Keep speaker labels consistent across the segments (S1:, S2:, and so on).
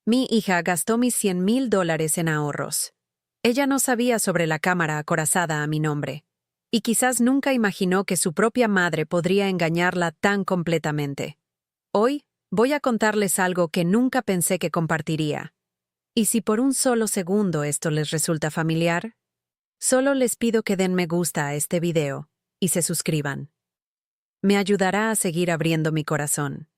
S1: Mi hija gastó mis $100,000 en ahorros. Ella no sabía sobre la cámara acorazada a mi nombre, y quizás nunca imaginó que su propia madre podría engañarla tan completamente. Hoy, voy a contarles algo que nunca pensé que compartiría. Y si por un solo segundo esto les resulta familiar, solo les pido que den me gusta a este video y se suscriban. Me ayudará a seguir abriendo mi corazón.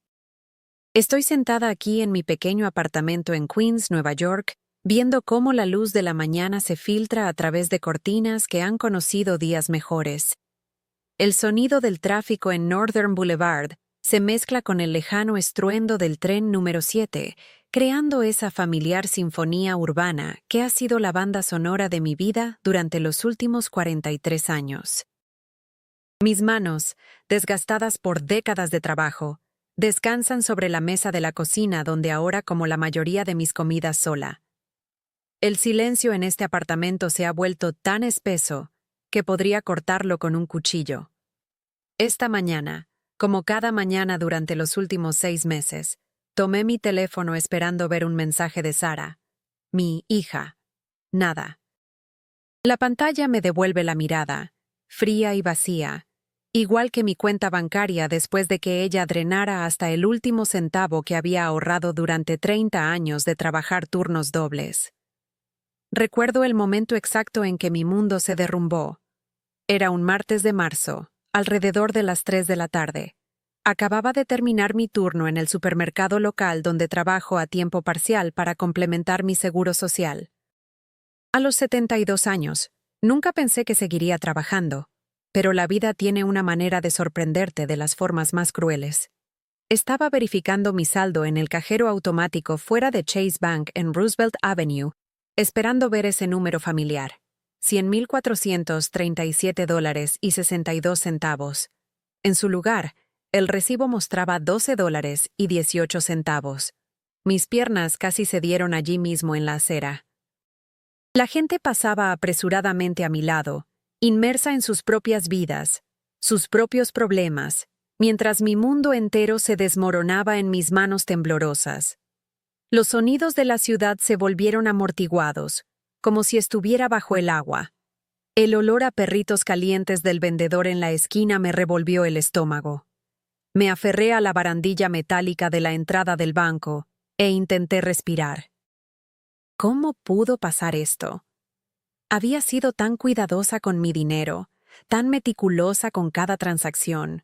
S1: Estoy sentada aquí en mi pequeño apartamento en Queens, Nueva York, viendo cómo la luz de la mañana se filtra a través de cortinas que han conocido días mejores. El sonido del tráfico en Northern Boulevard se mezcla con el lejano estruendo del tren número 7, creando esa familiar sinfonía urbana que ha sido la banda sonora de mi vida durante los últimos 43 años. Mis manos, desgastadas por décadas de trabajo, descansan sobre la mesa de la cocina donde ahora como la mayoría de mis comidas sola. El silencio en este apartamento se ha vuelto tan espeso que podría cortarlo con un cuchillo. Esta mañana, como cada mañana durante los últimos 6 meses, tomé mi teléfono esperando ver un mensaje de Sara, mi hija. Nada. La pantalla me devuelve la mirada, fría y vacía, igual que mi cuenta bancaria después de que ella drenara hasta el último centavo que había ahorrado durante 30 años de trabajar turnos dobles. Recuerdo el momento exacto en que mi mundo se derrumbó. Era un martes de marzo, alrededor de las 3 de la tarde. Acababa de terminar mi turno en el supermercado local donde trabajo a tiempo parcial para complementar mi seguro social. A los 72 años, nunca pensé que seguiría trabajando, pero la vida tiene una manera de sorprenderte de las formas más crueles. Estaba verificando mi saldo en el cajero automático fuera de Chase Bank en Roosevelt Avenue, esperando ver ese número familiar, $100,437.62. En su lugar, el recibo mostraba $12.18. Mis piernas casi se dieron allí mismo en la acera. La gente pasaba apresuradamente a mi lado, inmersa en sus propias vidas, sus propios problemas, mientras mi mundo entero se desmoronaba en mis manos temblorosas. Los sonidos de la ciudad se volvieron amortiguados, como si estuviera bajo el agua. El olor a perritos calientes del vendedor en la esquina me revolvió el estómago. Me aferré a la barandilla metálica de la entrada del banco e intenté respirar. ¿Cómo pudo pasar esto? Había sido tan cuidadosa con mi dinero, tan meticulosa con cada transacción.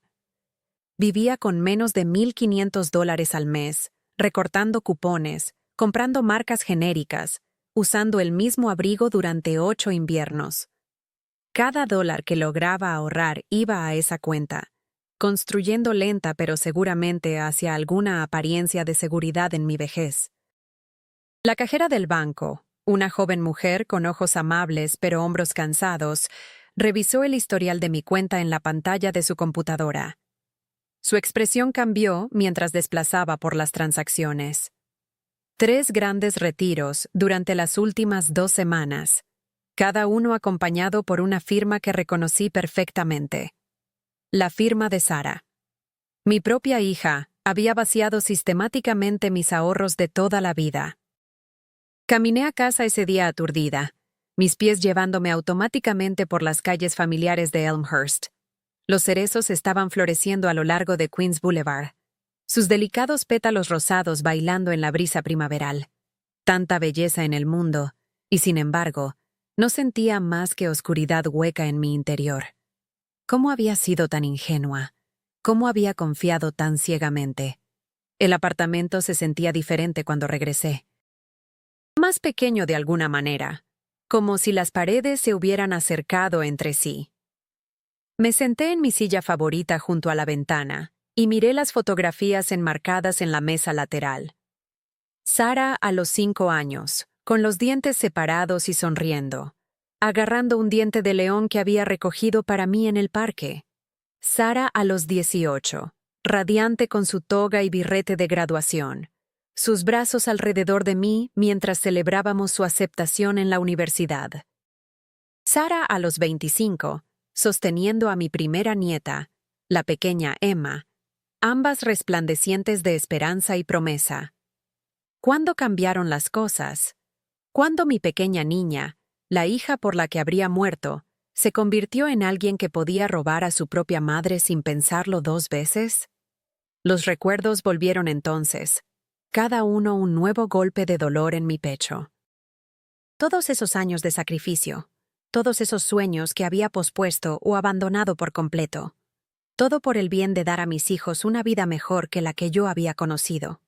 S1: Vivía con menos de $1,500 al mes, recortando cupones, comprando marcas genéricas, usando el mismo abrigo durante 8 inviernos. Cada dólar que lograba ahorrar iba a esa cuenta, construyendo lenta pero seguramente hacia alguna apariencia de seguridad en mi vejez. La cajera del banco, una joven mujer con ojos amables pero hombros cansados, revisó el historial de mi cuenta en la pantalla de su computadora. Su expresión cambió mientras desplazaba por las transacciones. 3 grandes retiros durante las últimas 2 semanas, cada uno acompañado por una firma que reconocí perfectamente. La firma de Sara. Mi propia hija había vaciado sistemáticamente mis ahorros de toda la vida. Caminé a casa ese día aturdida, mis pies llevándome automáticamente por las calles familiares de Elmhurst. Los cerezos estaban floreciendo a lo largo de Queens Boulevard, sus delicados pétalos rosados bailando en la brisa primaveral. Tanta belleza en el mundo, y sin embargo, no sentía más que oscuridad hueca en mi interior. ¿Cómo había sido tan ingenua? ¿Cómo había confiado tan ciegamente? El apartamento se sentía diferente cuando regresé. Más pequeño de alguna manera, como si las paredes se hubieran acercado entre sí. Me senté en mi silla favorita junto a la ventana y miré las fotografías enmarcadas en la mesa lateral. Sara a los 5 años, con los dientes separados y sonriendo, agarrando un diente de león que había recogido para mí en el parque. Sara a los 18, radiante con su toga y birrete de graduación, sus brazos alrededor de mí mientras celebrábamos su aceptación en la universidad. Sara a los 25, sosteniendo a mi primera nieta, la pequeña Emma, ambas resplandecientes de esperanza y promesa. ¿Cuándo cambiaron las cosas? ¿Cuándo mi pequeña niña, la hija por la que habría muerto, se convirtió en alguien que podía robar a su propia madre sin pensarlo 2 veces? Los recuerdos volvieron entonces, cada uno un nuevo golpe de dolor en mi pecho. Todos esos años de sacrificio, todos esos sueños que había pospuesto o abandonado por completo, todo por el bien de dar a mis hijos una vida mejor que la que yo había conocido.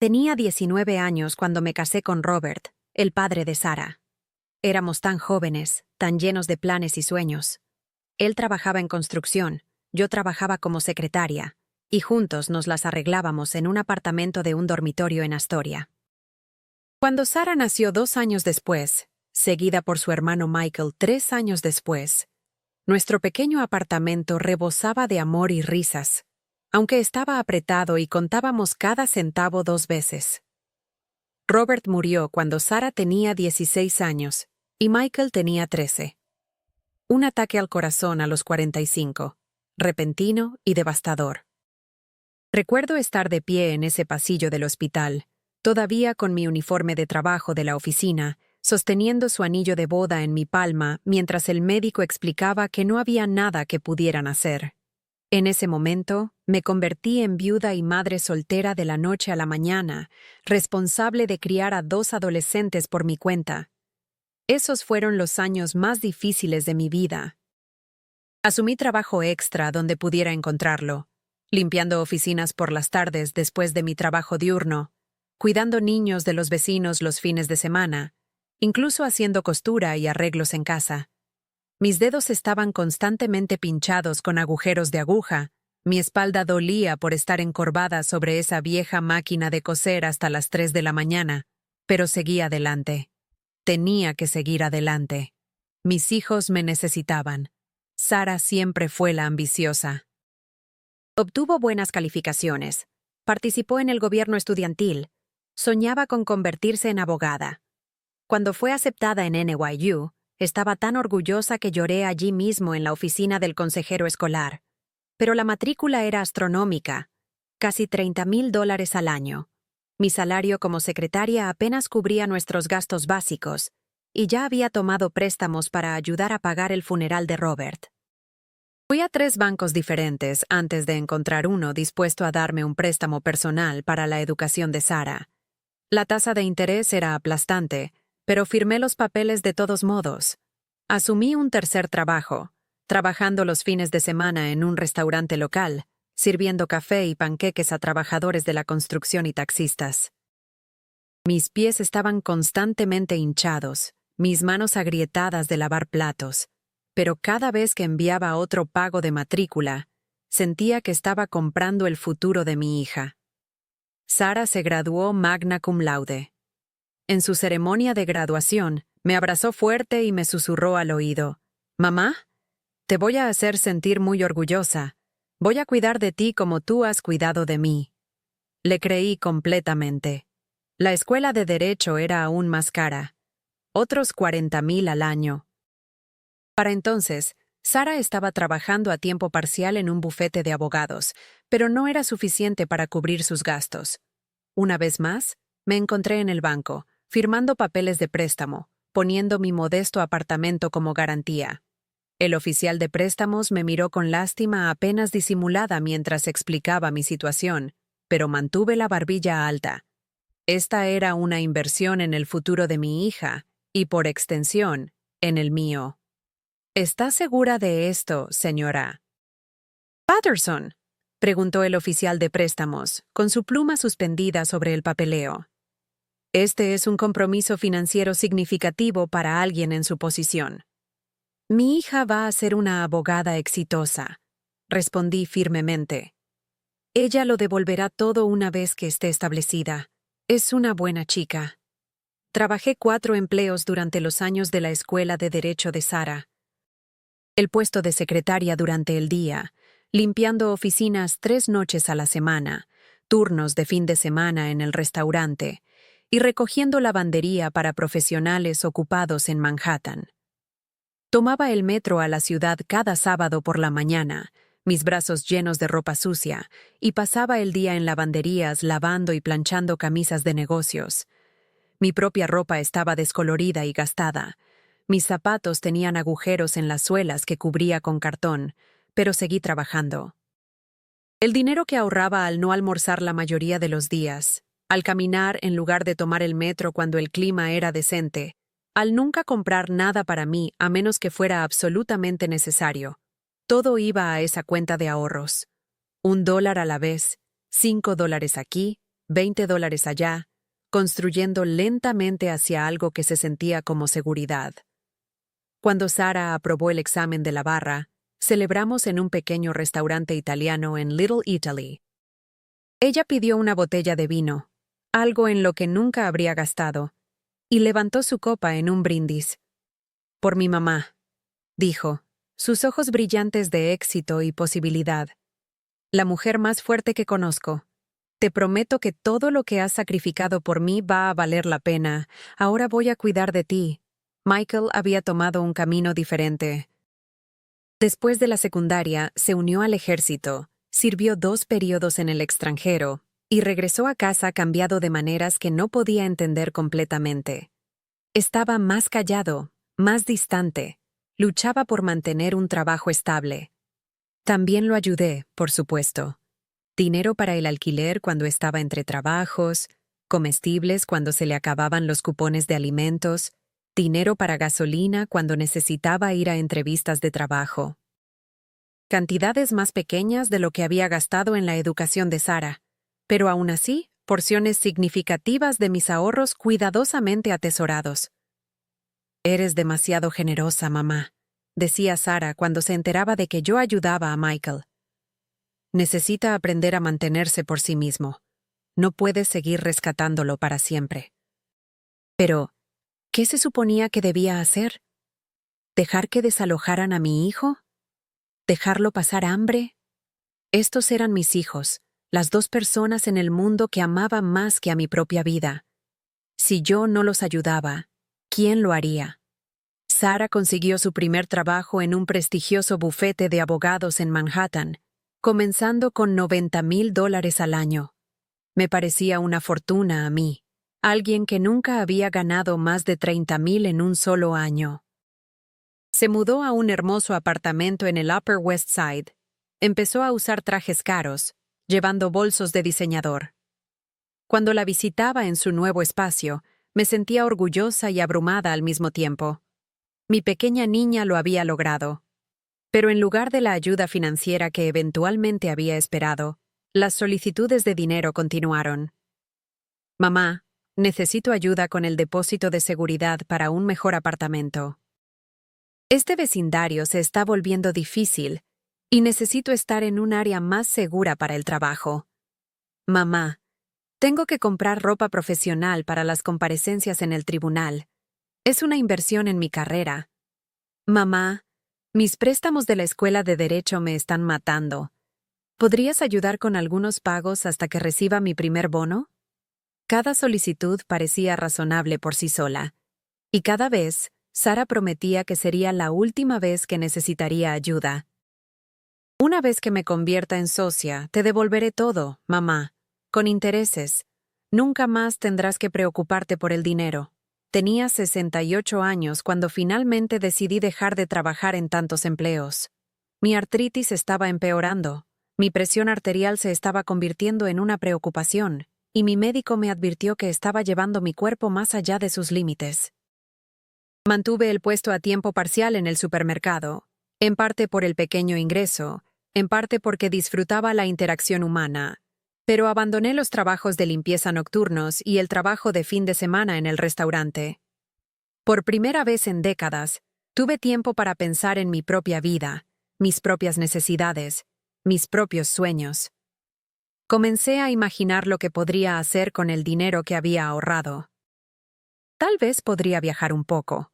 S1: Tenía 19 años cuando me casé con Robert, el padre de Sara. Éramos tan jóvenes, tan llenos de planes y sueños. Él trabajaba en construcción, yo trabajaba como secretaria, y juntos nos las arreglábamos en un apartamento de un dormitorio en Astoria. Cuando Sara nació 2 años después, seguida por su hermano Michael 3 años después, nuestro pequeño apartamento rebosaba de amor y risas, aunque estaba apretado y contábamos cada centavo 2 veces. Robert murió cuando Sara tenía 16 años y Michael tenía 13. Un ataque al corazón a los 45, repentino y devastador. Recuerdo estar de pie en ese pasillo del hospital, todavía con mi uniforme de trabajo de la oficina, sosteniendo su anillo de boda en mi palma mientras el médico explicaba que no había nada que pudieran hacer. En ese momento, me convertí en viuda y madre soltera de la noche a la mañana, responsable de criar a 2 adolescentes por mi cuenta. Esos fueron los años más difíciles de mi vida. Asumí trabajo extra donde pudiera encontrarlo, limpiando oficinas por las tardes después de mi trabajo diurno, cuidando niños de los vecinos los fines de semana, incluso haciendo costura y arreglos en casa. Mis dedos estaban constantemente pinchados con agujeros de aguja, mi espalda dolía por estar encorvada sobre esa vieja máquina de coser hasta las 3 de la mañana, pero seguí adelante. Tenía que seguir adelante. Mis hijos me necesitaban. Sara siempre fue la ambiciosa. Obtuvo buenas calificaciones. Participó en el gobierno estudiantil. Soñaba con convertirse en abogada. Cuando fue aceptada en NYU, estaba tan orgullosa que lloré allí mismo en la oficina del consejero escolar. Pero la matrícula era astronómica, casi $30,000 al año. Mi salario como secretaria apenas cubría nuestros gastos básicos, y ya había tomado préstamos para ayudar a pagar el funeral de Robert. Fui a 3 bancos diferentes antes de encontrar uno dispuesto a darme un préstamo personal para la educación de Sara. La tasa de interés era aplastante, pero firmé los papeles de todos modos. Asumí un tercer trabajo, trabajando los fines de semana en un restaurante local, sirviendo café y panqueques a trabajadores de la construcción y taxistas. Mis pies estaban constantemente hinchados, mis manos agrietadas de lavar platos, pero cada vez que enviaba otro pago de matrícula, sentía que estaba comprando el futuro de mi hija. Sara se graduó magna cum laude. En su ceremonia de graduación, me abrazó fuerte y me susurró al oído: «Mamá, te voy a hacer sentir muy orgullosa. Voy a cuidar de ti como tú has cuidado de mí». Le creí completamente. La escuela de Derecho era aún más cara. Otros 40,000 al año. Para entonces, Sara estaba trabajando a tiempo parcial en un bufete de abogados, pero no era suficiente para cubrir sus gastos. Una vez más, me encontré en el banco, firmando papeles de préstamo, poniendo mi modesto apartamento como garantía. El oficial de préstamos me miró con lástima apenas disimulada mientras explicaba mi situación, pero mantuve la barbilla alta. Esta era una inversión en el futuro de mi hija, y por extensión, en el mío. ¿Está segura de esto, señora Patterson?, preguntó el oficial de préstamos, con su pluma suspendida sobre el papeleo. Este es un compromiso financiero significativo para alguien en su posición. Mi hija va a ser una abogada exitosa, respondí firmemente. Ella lo devolverá todo una vez que esté establecida. Es una buena chica. Trabajé 4 empleos durante los años de la escuela de Derecho de Sara. El puesto de secretaria durante el día, limpiando oficinas 3 noches a la semana, turnos de fin de semana en el restaurante, y recogiendo lavandería para profesionales ocupados en Manhattan. Tomaba el metro a la ciudad cada sábado por la mañana, mis brazos llenos de ropa sucia, y pasaba el día en lavanderías lavando y planchando camisas de negocios. Mi propia ropa estaba descolorida y gastada. Mis zapatos tenían agujeros en las suelas que cubría con cartón, pero seguí trabajando. El dinero que ahorraba al no almorzar la mayoría de los días, al caminar en lugar de tomar el metro cuando el clima era decente, al nunca comprar nada para mí a menos que fuera absolutamente necesario, todo iba a esa cuenta de ahorros. $1 a la vez, $5 aquí, $20 allá, construyendo lentamente hacia algo que se sentía como seguridad. Cuando Sara aprobó el examen de la barra, celebramos en un pequeño restaurante italiano en Little Italy. Ella pidió una botella de vino, algo en lo que nunca habría gastado, y levantó su copa en un brindis. Por mi mamá, dijo, sus ojos brillantes de éxito y posibilidad. La mujer más fuerte que conozco. Te prometo que todo lo que has sacrificado por mí va a valer la pena. Ahora voy a cuidar de ti. Michael había tomado un camino diferente. Después de la secundaria, se unió al ejército, sirvió 2 periodos en el extranjero y regresó a casa cambiado de maneras que no podía entender completamente. Estaba más callado, más distante, luchaba por mantener un trabajo estable. También lo ayudé, por supuesto. Dinero para el alquiler cuando estaba entre trabajos, comestibles cuando se le acababan los cupones de alimentos, dinero para gasolina cuando necesitaba ir a entrevistas de trabajo. Cantidades más pequeñas de lo que había gastado en la educación de Sara, pero aún así, porciones significativas de mis ahorros cuidadosamente atesorados. Eres demasiado generosa, mamá, decía Sara cuando se enteraba de que yo ayudaba a Michael. Necesita aprender a mantenerse por sí mismo. No puedes seguir rescatándolo para siempre. Pero, ¿qué se suponía que debía hacer? ¿Dejar que desalojaran a mi hijo? ¿Dejarlo pasar hambre? Estos eran mis hijos, las 2 personas en el mundo que amaba más que a mi propia vida. Si yo no los ayudaba, ¿quién lo haría? Sara consiguió su primer trabajo en un prestigioso bufete de abogados en Manhattan, comenzando con $90,000 al año. Me parecía una fortuna a mí, alguien que nunca había ganado más de 30,000 en un solo año. Se mudó a un hermoso apartamento en el Upper West Side. Empezó a usar trajes caros, llevando bolsos de diseñador. Cuando la visitaba en su nuevo espacio, me sentía orgullosa y abrumada al mismo tiempo. Mi pequeña niña lo había logrado. Pero en lugar de la ayuda financiera que eventualmente había esperado, las solicitudes de dinero continuaron. Mamá, necesito ayuda con el depósito de seguridad para un mejor apartamento. Este vecindario se está volviendo difícil y necesito estar en un área más segura para el trabajo. Mamá, tengo que comprar ropa profesional para las comparecencias en el tribunal. Es una inversión en mi carrera. Mamá, mis préstamos de la escuela de Derecho me están matando. ¿Podrías ayudar con algunos pagos hasta que reciba mi primer bono? Cada solicitud parecía razonable por sí sola, y cada vez Sara prometía que sería la última vez que necesitaría ayuda. Una vez que me convierta en socia, te devolveré todo, mamá, con intereses. Nunca más tendrás que preocuparte por el dinero. Tenía 68 años cuando finalmente decidí dejar de trabajar en tantos empleos. Mi artritis estaba empeorando, mi presión arterial se estaba convirtiendo en una preocupación, y mi médico me advirtió que estaba llevando mi cuerpo más allá de sus límites. Mantuve el puesto a tiempo parcial en el supermercado, en parte por el pequeño ingreso, en parte porque disfrutaba la interacción humana, pero abandoné los trabajos de limpieza nocturnos y el trabajo de fin de semana en el restaurante. Por primera vez en décadas, tuve tiempo para pensar en mi propia vida, mis propias necesidades, mis propios sueños. Comencé a imaginar lo que podría hacer con el dinero que había ahorrado. Tal vez podría viajar un poco.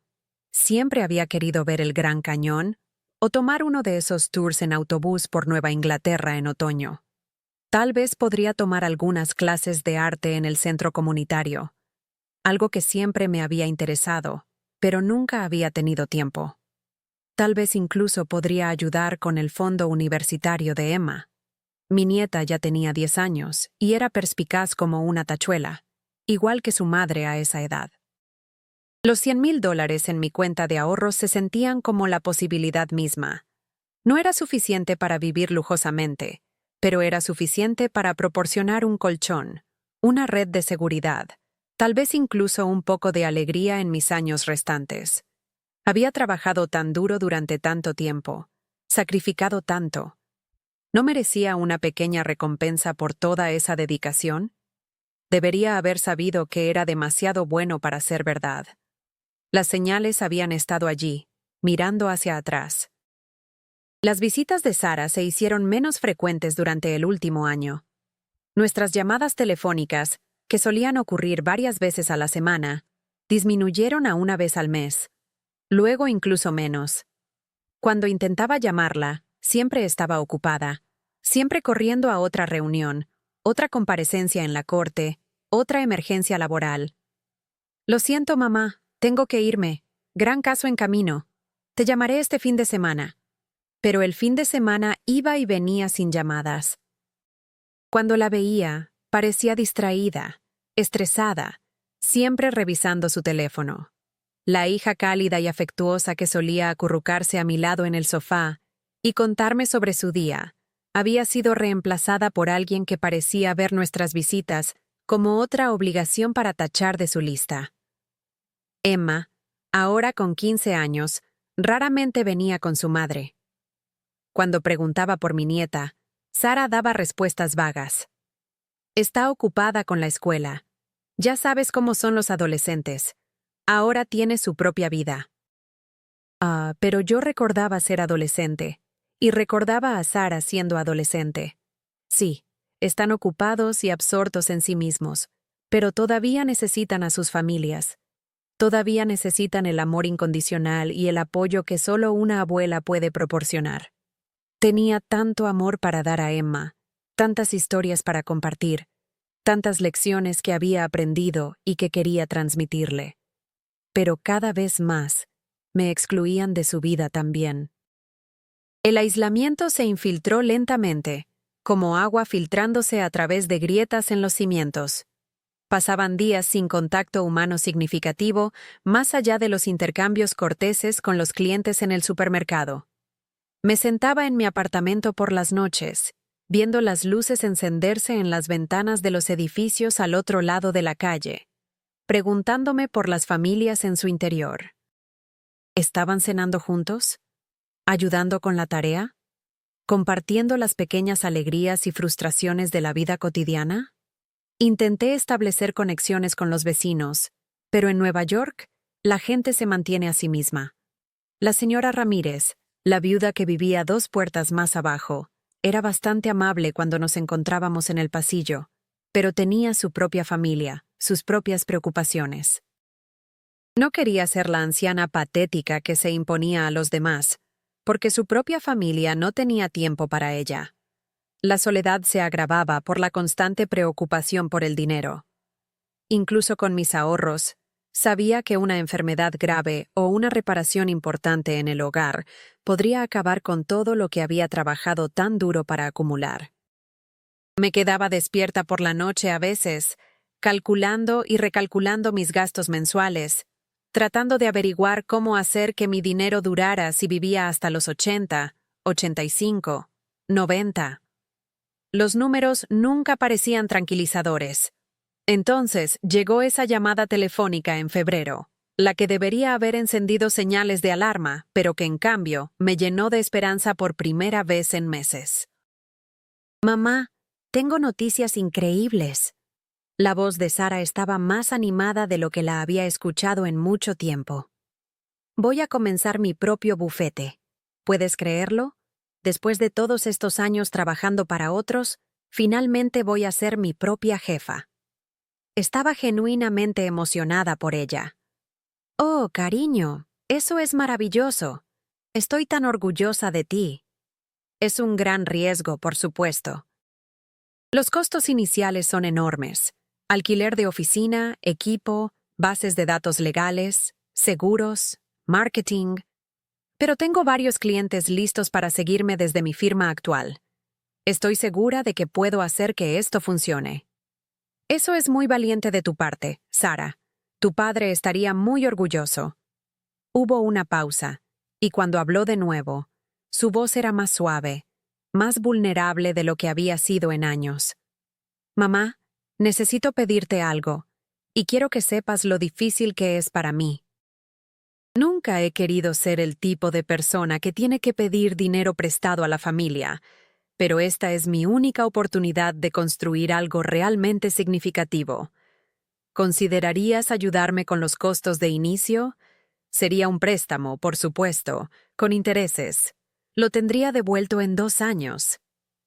S1: Siempre había querido ver el Gran Cañón o tomar uno de esos tours en autobús por Nueva Inglaterra en otoño. Tal vez podría tomar algunas clases de arte en el centro comunitario, algo que siempre me había interesado, pero nunca había tenido tiempo. Tal vez incluso podría ayudar con el fondo universitario de Emma. Mi nieta ya tenía 10 años y era perspicaz como una tachuela, igual que su madre a esa edad. Los $100,000 en mi cuenta de ahorros se sentían como la posibilidad misma. No era suficiente para vivir lujosamente, pero era suficiente para proporcionar un colchón, una red de seguridad, tal vez incluso un poco de alegría en mis años restantes. Había trabajado tan duro durante tanto tiempo, sacrificado tanto. ¿No merecía una pequeña recompensa por toda esa dedicación? Debería haber sabido que era demasiado bueno para ser verdad. Las señales habían estado allí, mirando hacia atrás. Las visitas de Sara se hicieron menos frecuentes durante el último año. Nuestras llamadas telefónicas, que solían ocurrir varias veces a la semana, disminuyeron a una vez al mes. Luego incluso menos. Cuando intentaba llamarla, siempre estaba ocupada, siempre corriendo a otra reunión, otra comparecencia en la corte, otra emergencia laboral. Lo siento, mamá, tengo que irme. Gran caso en camino. Te llamaré este fin de semana. Pero el fin de semana iba y venía sin llamadas. Cuando la veía, parecía distraída, estresada, siempre revisando su teléfono. La hija cálida y afectuosa que solía acurrucarse a mi lado en el sofá y contarme sobre su día, había sido reemplazada por alguien que parecía ver nuestras visitas como otra obligación para tachar de su lista. Emma, ahora con 15 años, raramente venía con su madre. Cuando preguntaba por mi nieta, Sara daba respuestas vagas. Está ocupada con la escuela. Ya sabes cómo son los adolescentes. Ahora tiene su propia vida. Pero yo recordaba ser adolescente, y recordaba a Sara siendo adolescente. Sí, están ocupados y absortos en sí mismos, pero todavía necesitan a sus familias. Todavía necesitan el amor incondicional y el apoyo que solo una abuela puede proporcionar. Tenía tanto amor para dar a Emma, tantas historias para compartir, tantas lecciones que había aprendido y que quería transmitirle. Pero cada vez más me excluían de su vida también. El aislamiento se infiltró lentamente, como agua filtrándose a través de grietas en los cimientos. Pasaban días sin contacto humano significativo, más allá de los intercambios corteses con los clientes en el supermercado. Me sentaba en mi apartamento por las noches, viendo las luces encenderse en las ventanas de los edificios al otro lado de la calle, preguntándome por las familias en su interior. ¿Estaban cenando juntos? ¿Ayudando con la tarea? ¿Compartiendo las pequeñas alegrías y frustraciones de la vida cotidiana? Intenté establecer conexiones con los vecinos, pero en Nueva York, la gente se mantiene a sí misma. La señora Ramírez, la viuda que vivía 2 puertas más abajo, era bastante amable cuando nos encontrábamos en el pasillo, pero tenía su propia familia, sus propias preocupaciones. No quería ser la anciana patética que se imponía a los demás, porque su propia familia no tenía tiempo para ella. La soledad se agravaba por la constante preocupación por el dinero. Incluso con mis ahorros, sabía que una enfermedad grave o una reparación importante en el hogar podría acabar con todo lo que había trabajado tan duro para acumular. Me quedaba despierta por la noche a veces, calculando y recalculando mis gastos mensuales, tratando de averiguar cómo hacer que mi dinero durara si vivía hasta los 80, 85, 90. Los números nunca parecían tranquilizadores. Entonces llegó esa llamada telefónica en febrero, la que debería haber encendido señales de alarma, pero que en cambio me llenó de esperanza por primera vez en meses. Mamá, tengo noticias increíbles. La voz de Sara estaba más animada de lo que la había escuchado en mucho tiempo. Voy a comenzar mi propio bufete. ¿Puedes creerlo? Después de todos estos años trabajando para otros, finalmente voy a ser mi propia jefa. Estaba genuinamente emocionada por ella. Oh, cariño, eso es maravilloso. Estoy tan orgullosa de ti. Es un gran riesgo, por supuesto. Los costos iniciales son enormes. Alquiler de oficina, equipo, bases de datos legales, seguros, marketing. Pero tengo varios clientes listos para seguirme desde mi firma actual. Estoy segura de que puedo hacer que esto funcione. Eso es muy valiente de tu parte, Sara. Tu padre estaría muy orgulloso. Hubo una pausa, y cuando habló de nuevo, su voz era más suave, más vulnerable de lo que había sido en años. Mamá, necesito pedirte algo, y quiero que sepas lo difícil que es para mí. Nunca he querido ser el tipo de persona que tiene que pedir dinero prestado a la familia, pero esta es mi única oportunidad de construir algo realmente significativo. ¿Considerarías ayudarme con los costos de inicio? Sería un préstamo, por supuesto, con intereses. Lo tendría devuelto en 2 años.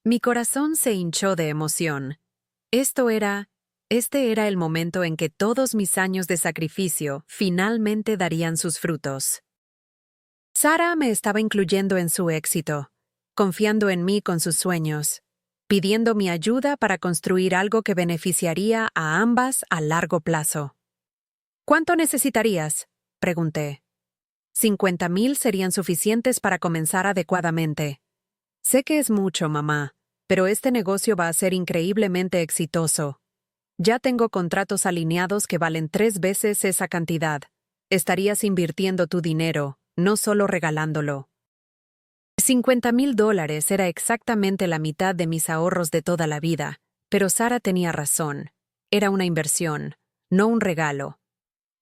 S1: Mi corazón se hinchó de emoción. Este era el momento en que todos mis años de sacrificio finalmente darían sus frutos. Sara me estaba incluyendo en su éxito, confiando en mí con sus sueños, pidiendo mi ayuda para construir algo que beneficiaría a ambas a largo plazo. ¿Cuánto necesitarías?, pregunté. 50,000 serían suficientes para comenzar adecuadamente. Sé que es mucho, mamá, pero este negocio va a ser increíblemente exitoso. Ya tengo contratos alineados que valen 3 veces esa cantidad. Estarías invirtiendo tu dinero, no solo regalándolo. $50,000 era exactamente la mitad de mis ahorros de toda la vida, pero Sara tenía razón. Era una inversión, no un regalo.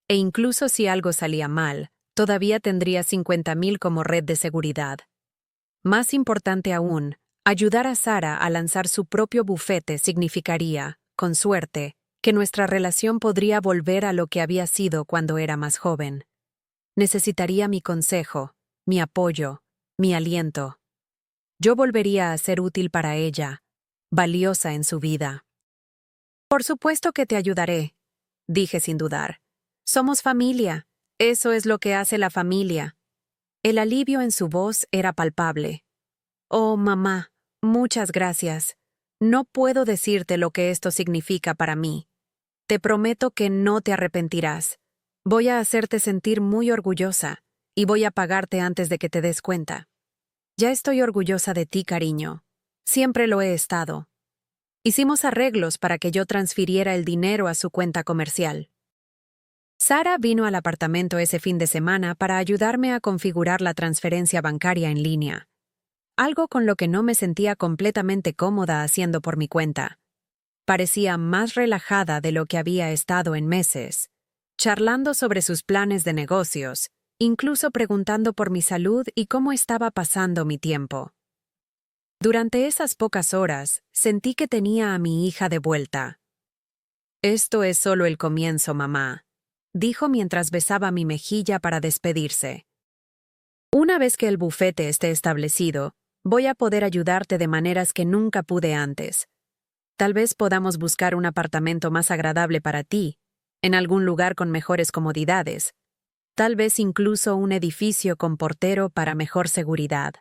S1: E incluso si algo salía mal, todavía tendría 50,000 como red de seguridad. Más importante aún, ayudar a Sara a lanzar su propio bufete significaría, con suerte, que nuestra relación podría volver a lo que había sido cuando era más joven. Necesitaría mi consejo, mi apoyo, mi aliento. Yo volvería a ser útil para ella, valiosa en su vida. Por supuesto que te ayudaré, dije sin dudar. Somos familia. Eso es lo que hace la familia. El alivio en su voz era palpable. Oh, mamá, muchas gracias. No puedo decirte lo que esto significa para mí. Te prometo que no te arrepentirás. Voy a hacerte sentir muy orgullosa, y voy a pagarte antes de que te des cuenta. Ya estoy orgullosa de ti, cariño. Siempre lo he estado. Hicimos arreglos para que yo transfiriera el dinero a su cuenta comercial. Sara vino al apartamento ese fin de semana para ayudarme a configurar la transferencia bancaria en línea. Algo con lo que no me sentía completamente cómoda haciendo por mi cuenta. Parecía más relajada de lo que había estado en meses, charlando sobre sus planes de negocios, incluso preguntando por mi salud y cómo estaba pasando mi tiempo. Durante esas pocas horas, sentí que tenía a mi hija de vuelta. Esto es solo el comienzo, mamá, dijo mientras besaba mi mejilla para despedirse. Una vez que el bufete esté establecido, voy a poder ayudarte de maneras que nunca pude antes. Tal vez podamos buscar un apartamento más agradable para ti, en algún lugar con mejores comodidades. Tal vez incluso un edificio con portero para mejor seguridad.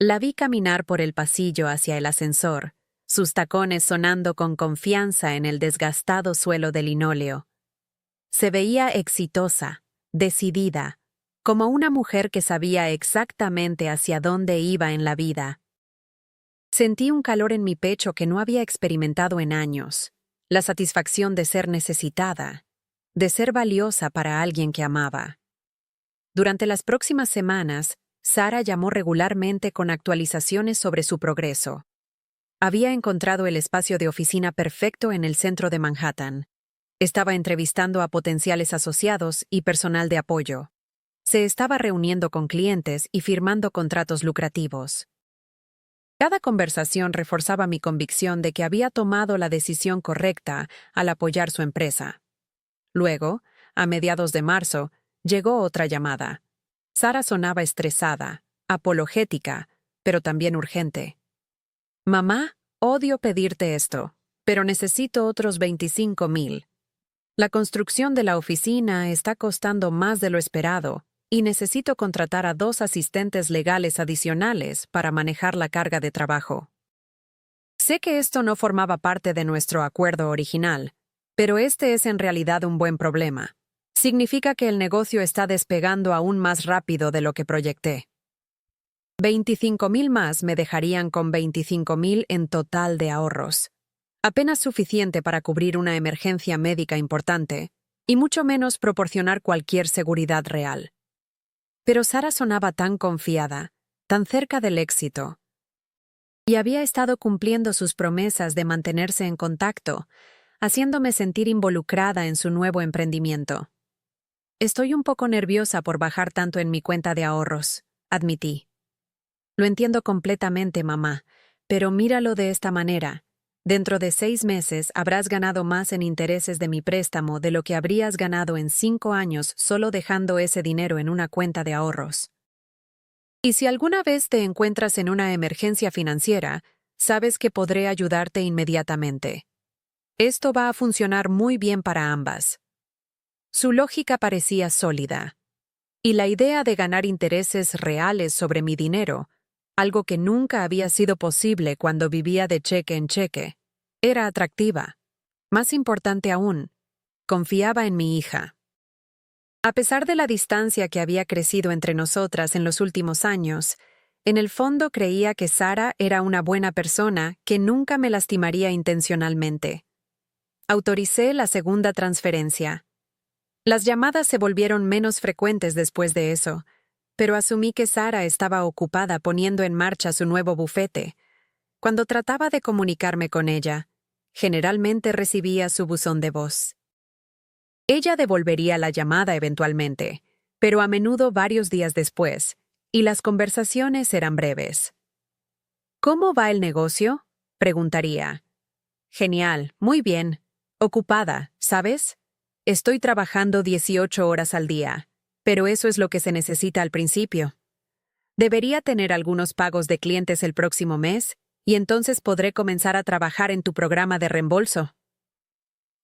S1: La vi caminar por el pasillo hacia el ascensor, sus tacones sonando con confianza en el desgastado suelo de linóleo. Se veía exitosa, decidida, como una mujer que sabía exactamente hacia dónde iba en la vida. Sentí un calor en mi pecho que no había experimentado en años, la satisfacción de ser necesitada, de ser valiosa para alguien que amaba. Durante las próximas semanas, Sara llamó regularmente con actualizaciones sobre su progreso. Había encontrado el espacio de oficina perfecto en el centro de Manhattan. Estaba entrevistando a potenciales asociados y personal de apoyo. Se estaba reuniendo con clientes y firmando contratos lucrativos. Cada conversación reforzaba mi convicción de que había tomado la decisión correcta al apoyar su empresa. Luego, a mediados de marzo, llegó otra llamada. Sara sonaba estresada, apologética, pero también urgente. Mamá, odio pedirte esto, pero necesito otros 25,000. La construcción de la oficina está costando más de lo esperado y necesito contratar a 2 asistentes legales adicionales para manejar la carga de trabajo. Sé que esto no formaba parte de nuestro acuerdo original, pero este es en realidad un buen problema. Significa que el negocio está despegando aún más rápido de lo que proyecté. 25,000 más me dejarían con 25,000 en total de ahorros. Apenas suficiente para cubrir una emergencia médica importante, y mucho menos proporcionar cualquier seguridad real. Pero Sara sonaba tan confiada, tan cerca del éxito. Y había estado cumpliendo sus promesas de mantenerse en contacto, haciéndome sentir involucrada en su nuevo emprendimiento. Estoy un poco nerviosa por bajar tanto en mi cuenta de ahorros, admití. Lo entiendo completamente, mamá, pero míralo de esta manera. Dentro de 6 meses habrás ganado más en intereses de mi préstamo de lo que habrías ganado en 5 años solo dejando ese dinero en una cuenta de ahorros. Y si alguna vez te encuentras en una emergencia financiera, sabes que podré ayudarte inmediatamente. Esto va a funcionar muy bien para ambas. Su lógica parecía sólida. Y la idea de ganar intereses reales sobre mi dinero, algo que nunca había sido posible cuando vivía de cheque en cheque, era atractiva. Más importante aún, confiaba en mi hija. A pesar de la distancia que había crecido entre nosotras en los últimos años, en el fondo creía que Sara era una buena persona que nunca me lastimaría intencionalmente. Autoricé la segunda transferencia. Las llamadas se volvieron menos frecuentes después de eso, pero asumí que Sara estaba ocupada poniendo en marcha su nuevo bufete. Cuando trataba de comunicarme con ella, generalmente recibía su buzón de voz. Ella devolvería la llamada eventualmente, pero a menudo varios días después, y las conversaciones eran breves. ¿Cómo va el negocio?, preguntaría. Genial, muy bien. Ocupada, ¿sabes? Estoy trabajando 18 horas al día, pero eso es lo que se necesita al principio. Debería tener algunos pagos de clientes el próximo mes, y entonces podré comenzar a trabajar en tu programa de reembolso.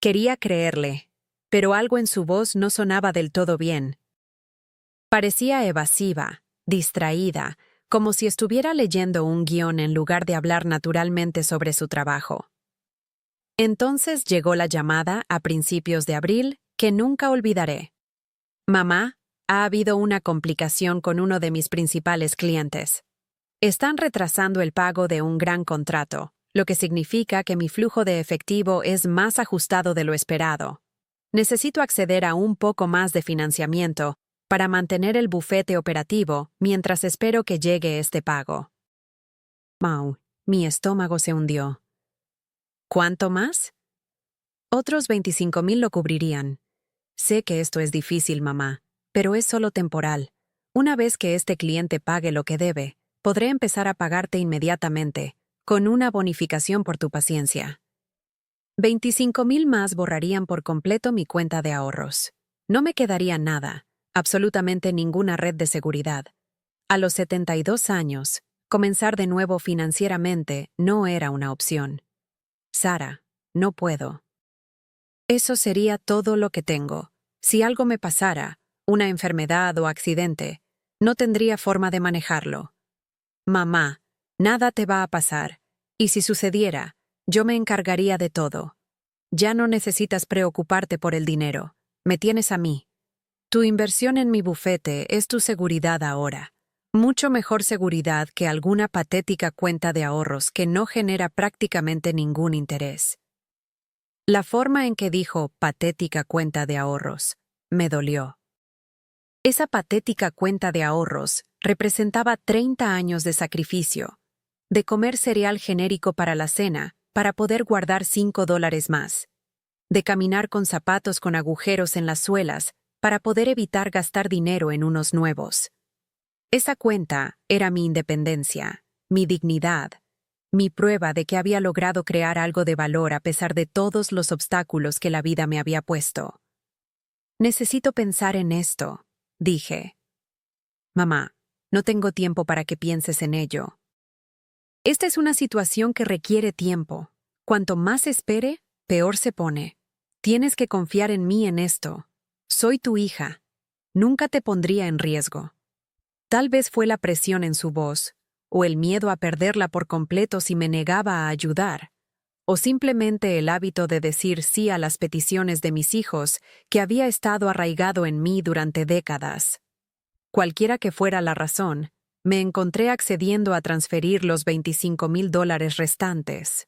S1: Quería creerle, pero algo en su voz no sonaba del todo bien. Parecía evasiva, distraída, como si estuviera leyendo un guión en lugar de hablar naturalmente sobre su trabajo. Entonces llegó la llamada a principios de abril que nunca olvidaré. Mamá, ha habido una complicación con uno de mis principales clientes. Están retrasando el pago de un gran contrato, lo que significa que mi flujo de efectivo es más ajustado de lo esperado. Necesito acceder a un poco más de financiamiento para mantener el bufete operativo mientras espero que llegue este pago. Mi estómago se hundió. ¿Cuánto más? Otros 25,000 lo cubrirían. Sé que esto es difícil, mamá, pero es solo temporal. Una vez que este cliente pague lo que debe, podré empezar a pagarte inmediatamente, con una bonificación por tu paciencia. 25,000 más borrarían por completo mi cuenta de ahorros. No me quedaría nada, absolutamente ninguna red de seguridad. A los 72 años, comenzar de nuevo financieramente no era una opción. Sara, no puedo. Eso sería todo lo que tengo. Si algo me pasara, una enfermedad o accidente, no tendría forma de manejarlo. Mamá, nada te va a pasar, y si sucediera, yo me encargaría de todo. Ya no necesitas preocuparte por el dinero, me tienes a mí. Tu inversión en mi bufete es tu seguridad ahora. Mucho mejor seguridad que alguna patética cuenta de ahorros que no genera prácticamente ningún interés. La forma en que dijo patética cuenta de ahorros me dolió. Esa patética cuenta de ahorros representaba 30 años de sacrificio, de comer cereal genérico para la cena para poder guardar $5 más, de caminar con zapatos con agujeros en las suelas para poder evitar gastar dinero en unos nuevos. Esa cuenta era mi independencia, mi dignidad, mi prueba de que había logrado crear algo de valor a pesar de todos los obstáculos que la vida me había puesto. Necesito pensar en esto, dije. Mamá, no tengo tiempo para que pienses en ello. Esta es una situación que requiere tiempo. Cuanto más espere, peor se pone. Tienes que confiar en mí en esto. Soy tu hija. Nunca te pondría en riesgo. Tal vez fue la presión en su voz, o el miedo a perderla por completo si me negaba a ayudar, o simplemente el hábito de decir sí a las peticiones de mis hijos que había estado arraigado en mí durante décadas. Cualquiera que fuera la razón, me encontré accediendo a transferir los $25,000 restantes.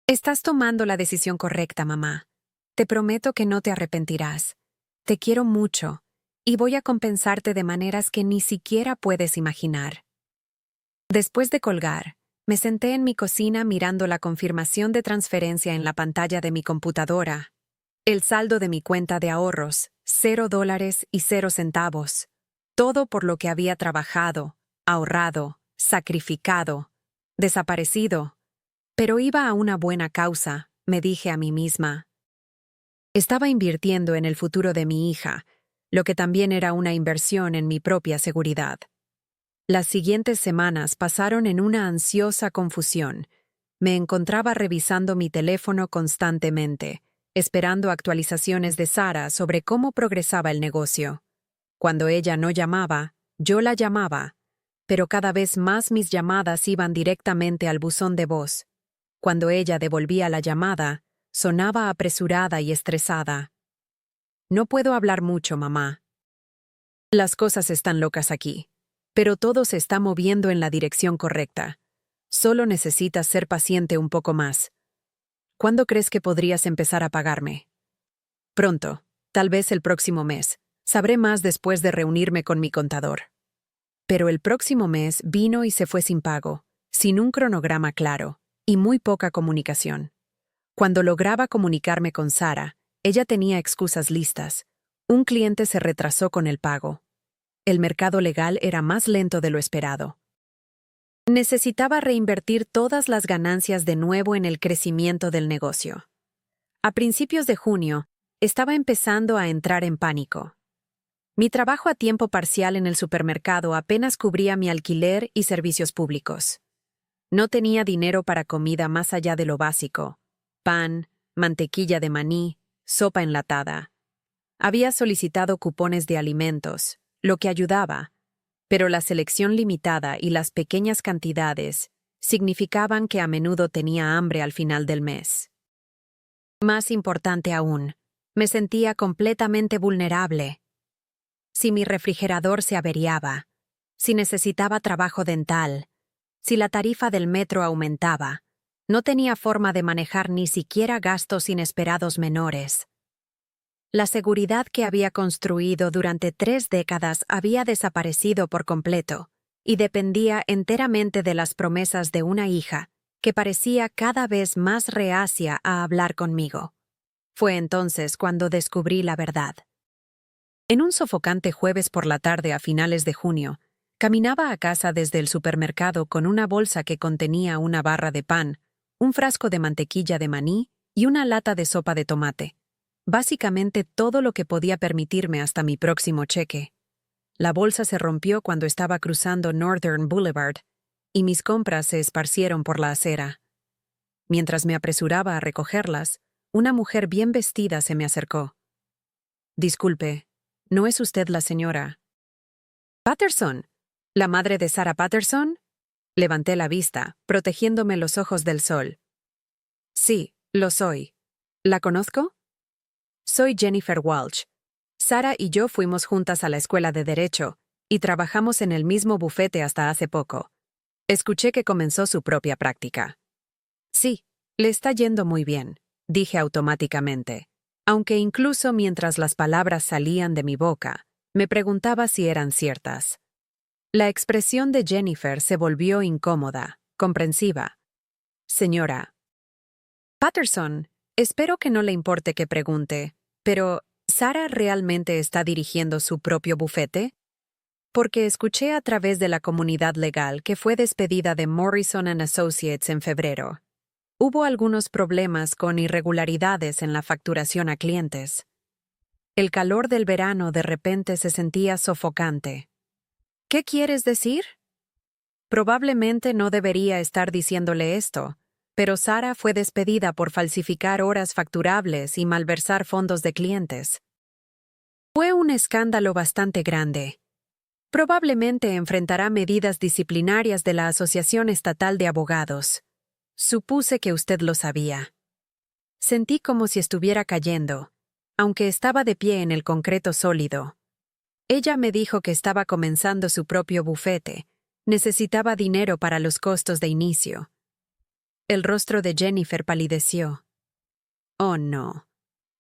S1: Estás tomando la decisión correcta, mamá. Te prometo que no te arrepentirás. Te quiero mucho, y voy a compensarte de maneras que ni siquiera puedes imaginar. Después de colgar, me senté en mi cocina mirando la confirmación de transferencia en la pantalla de mi computadora. El saldo de mi cuenta de ahorros, $0 y 0 centavos. Todo por lo que había trabajado, ahorrado, sacrificado, desaparecido. Pero iba a una buena causa, me dije a mí misma. Estaba invirtiendo en el futuro de mi hija, lo que también era una inversión en mi propia seguridad. Las siguientes semanas pasaron en una ansiosa confusión. Me encontraba revisando mi teléfono constantemente, esperando actualizaciones de Sara sobre cómo progresaba el negocio. Cuando ella no llamaba, yo la llamaba, pero cada vez más mis llamadas iban directamente al buzón de voz. Cuando ella devolvía la llamada, sonaba apresurada y estresada. No puedo hablar mucho, mamá. Las cosas están locas aquí, pero todo se está moviendo en la dirección correcta. Solo necesitas ser paciente un poco más. ¿Cuándo crees que podrías empezar a pagarme? Pronto, tal vez el próximo mes. Sabré más después de reunirme con mi contador. Pero el próximo mes vino y se fue sin pago, sin un cronograma claro, y muy poca comunicación. Cuando lograba comunicarme con Sara, ella tenía excusas listas. Un cliente se retrasó con el pago. El mercado legal era más lento de lo esperado. Necesitaba reinvertir todas las ganancias de nuevo en el crecimiento del negocio. A principios de junio, estaba empezando a entrar en pánico. Mi trabajo a tiempo parcial en el supermercado apenas cubría mi alquiler y servicios públicos. No tenía dinero para comida más allá de lo básico: pan, mantequilla de maní, sopa enlatada. Había solicitado cupones de alimentos, lo que ayudaba, pero la selección limitada y las pequeñas cantidades significaban que a menudo tenía hambre al final del mes. Más importante aún, me sentía completamente vulnerable. Si mi refrigerador se averiaba, si necesitaba trabajo dental, si la tarifa del metro aumentaba, no tenía forma de manejar ni siquiera gastos inesperados menores. La seguridad que había construido durante 3 décadas había desaparecido por completo, y dependía enteramente de las promesas de una hija que parecía cada vez más reacia a hablar conmigo. Fue entonces cuando descubrí la verdad. En un sofocante jueves por la tarde a finales de junio, caminaba a casa desde el supermercado con una bolsa que contenía una barra de pan, un frasco de mantequilla de maní y una lata de sopa de tomate. Básicamente todo lo que podía permitirme hasta mi próximo cheque. La bolsa se rompió cuando estaba cruzando Northern Boulevard, y mis compras se esparcieron por la acera. Mientras me apresuraba a recogerlas, una mujer bien vestida se me acercó. «Disculpe, ¿no es usted la señora Patterson? ¿La madre de Sarah Patterson?» Levanté la vista, protegiéndome los ojos del sol. «Sí, lo soy. ¿La conozco?» «Soy Jennifer Walsh. Sara y yo fuimos juntas a la escuela de Derecho y trabajamos en el mismo bufete hasta hace poco. Escuché que comenzó su propia práctica». «Sí, le está yendo muy bien», dije automáticamente, aunque incluso mientras las palabras salían de mi boca, me preguntaba si eran ciertas. La expresión de Jennifer se volvió incómoda, comprensiva. «Señora Patterson, espero que no le importe que pregunte, pero ¿Sara realmente está dirigiendo su propio bufete? Porque escuché a través de la comunidad legal que fue despedida de Morrison & Associates en febrero. Hubo algunos problemas con irregularidades en la facturación a clientes. El calor del verano de repente se sentía sofocante. «¿Qué quieres decir?» Probablemente no debería estar diciéndole esto, pero Sara fue despedida por falsificar horas facturables y malversar fondos de clientes. Fue un escándalo bastante grande. Probablemente enfrentará medidas disciplinarias de la Asociación Estatal de Abogados. Supuse que usted lo sabía. Sentí como si estuviera cayendo, aunque estaba de pie en el concreto sólido. Ella me dijo que estaba comenzando su propio bufete. Necesitaba dinero para los costos de inicio. El rostro de Jennifer palideció. Oh, no.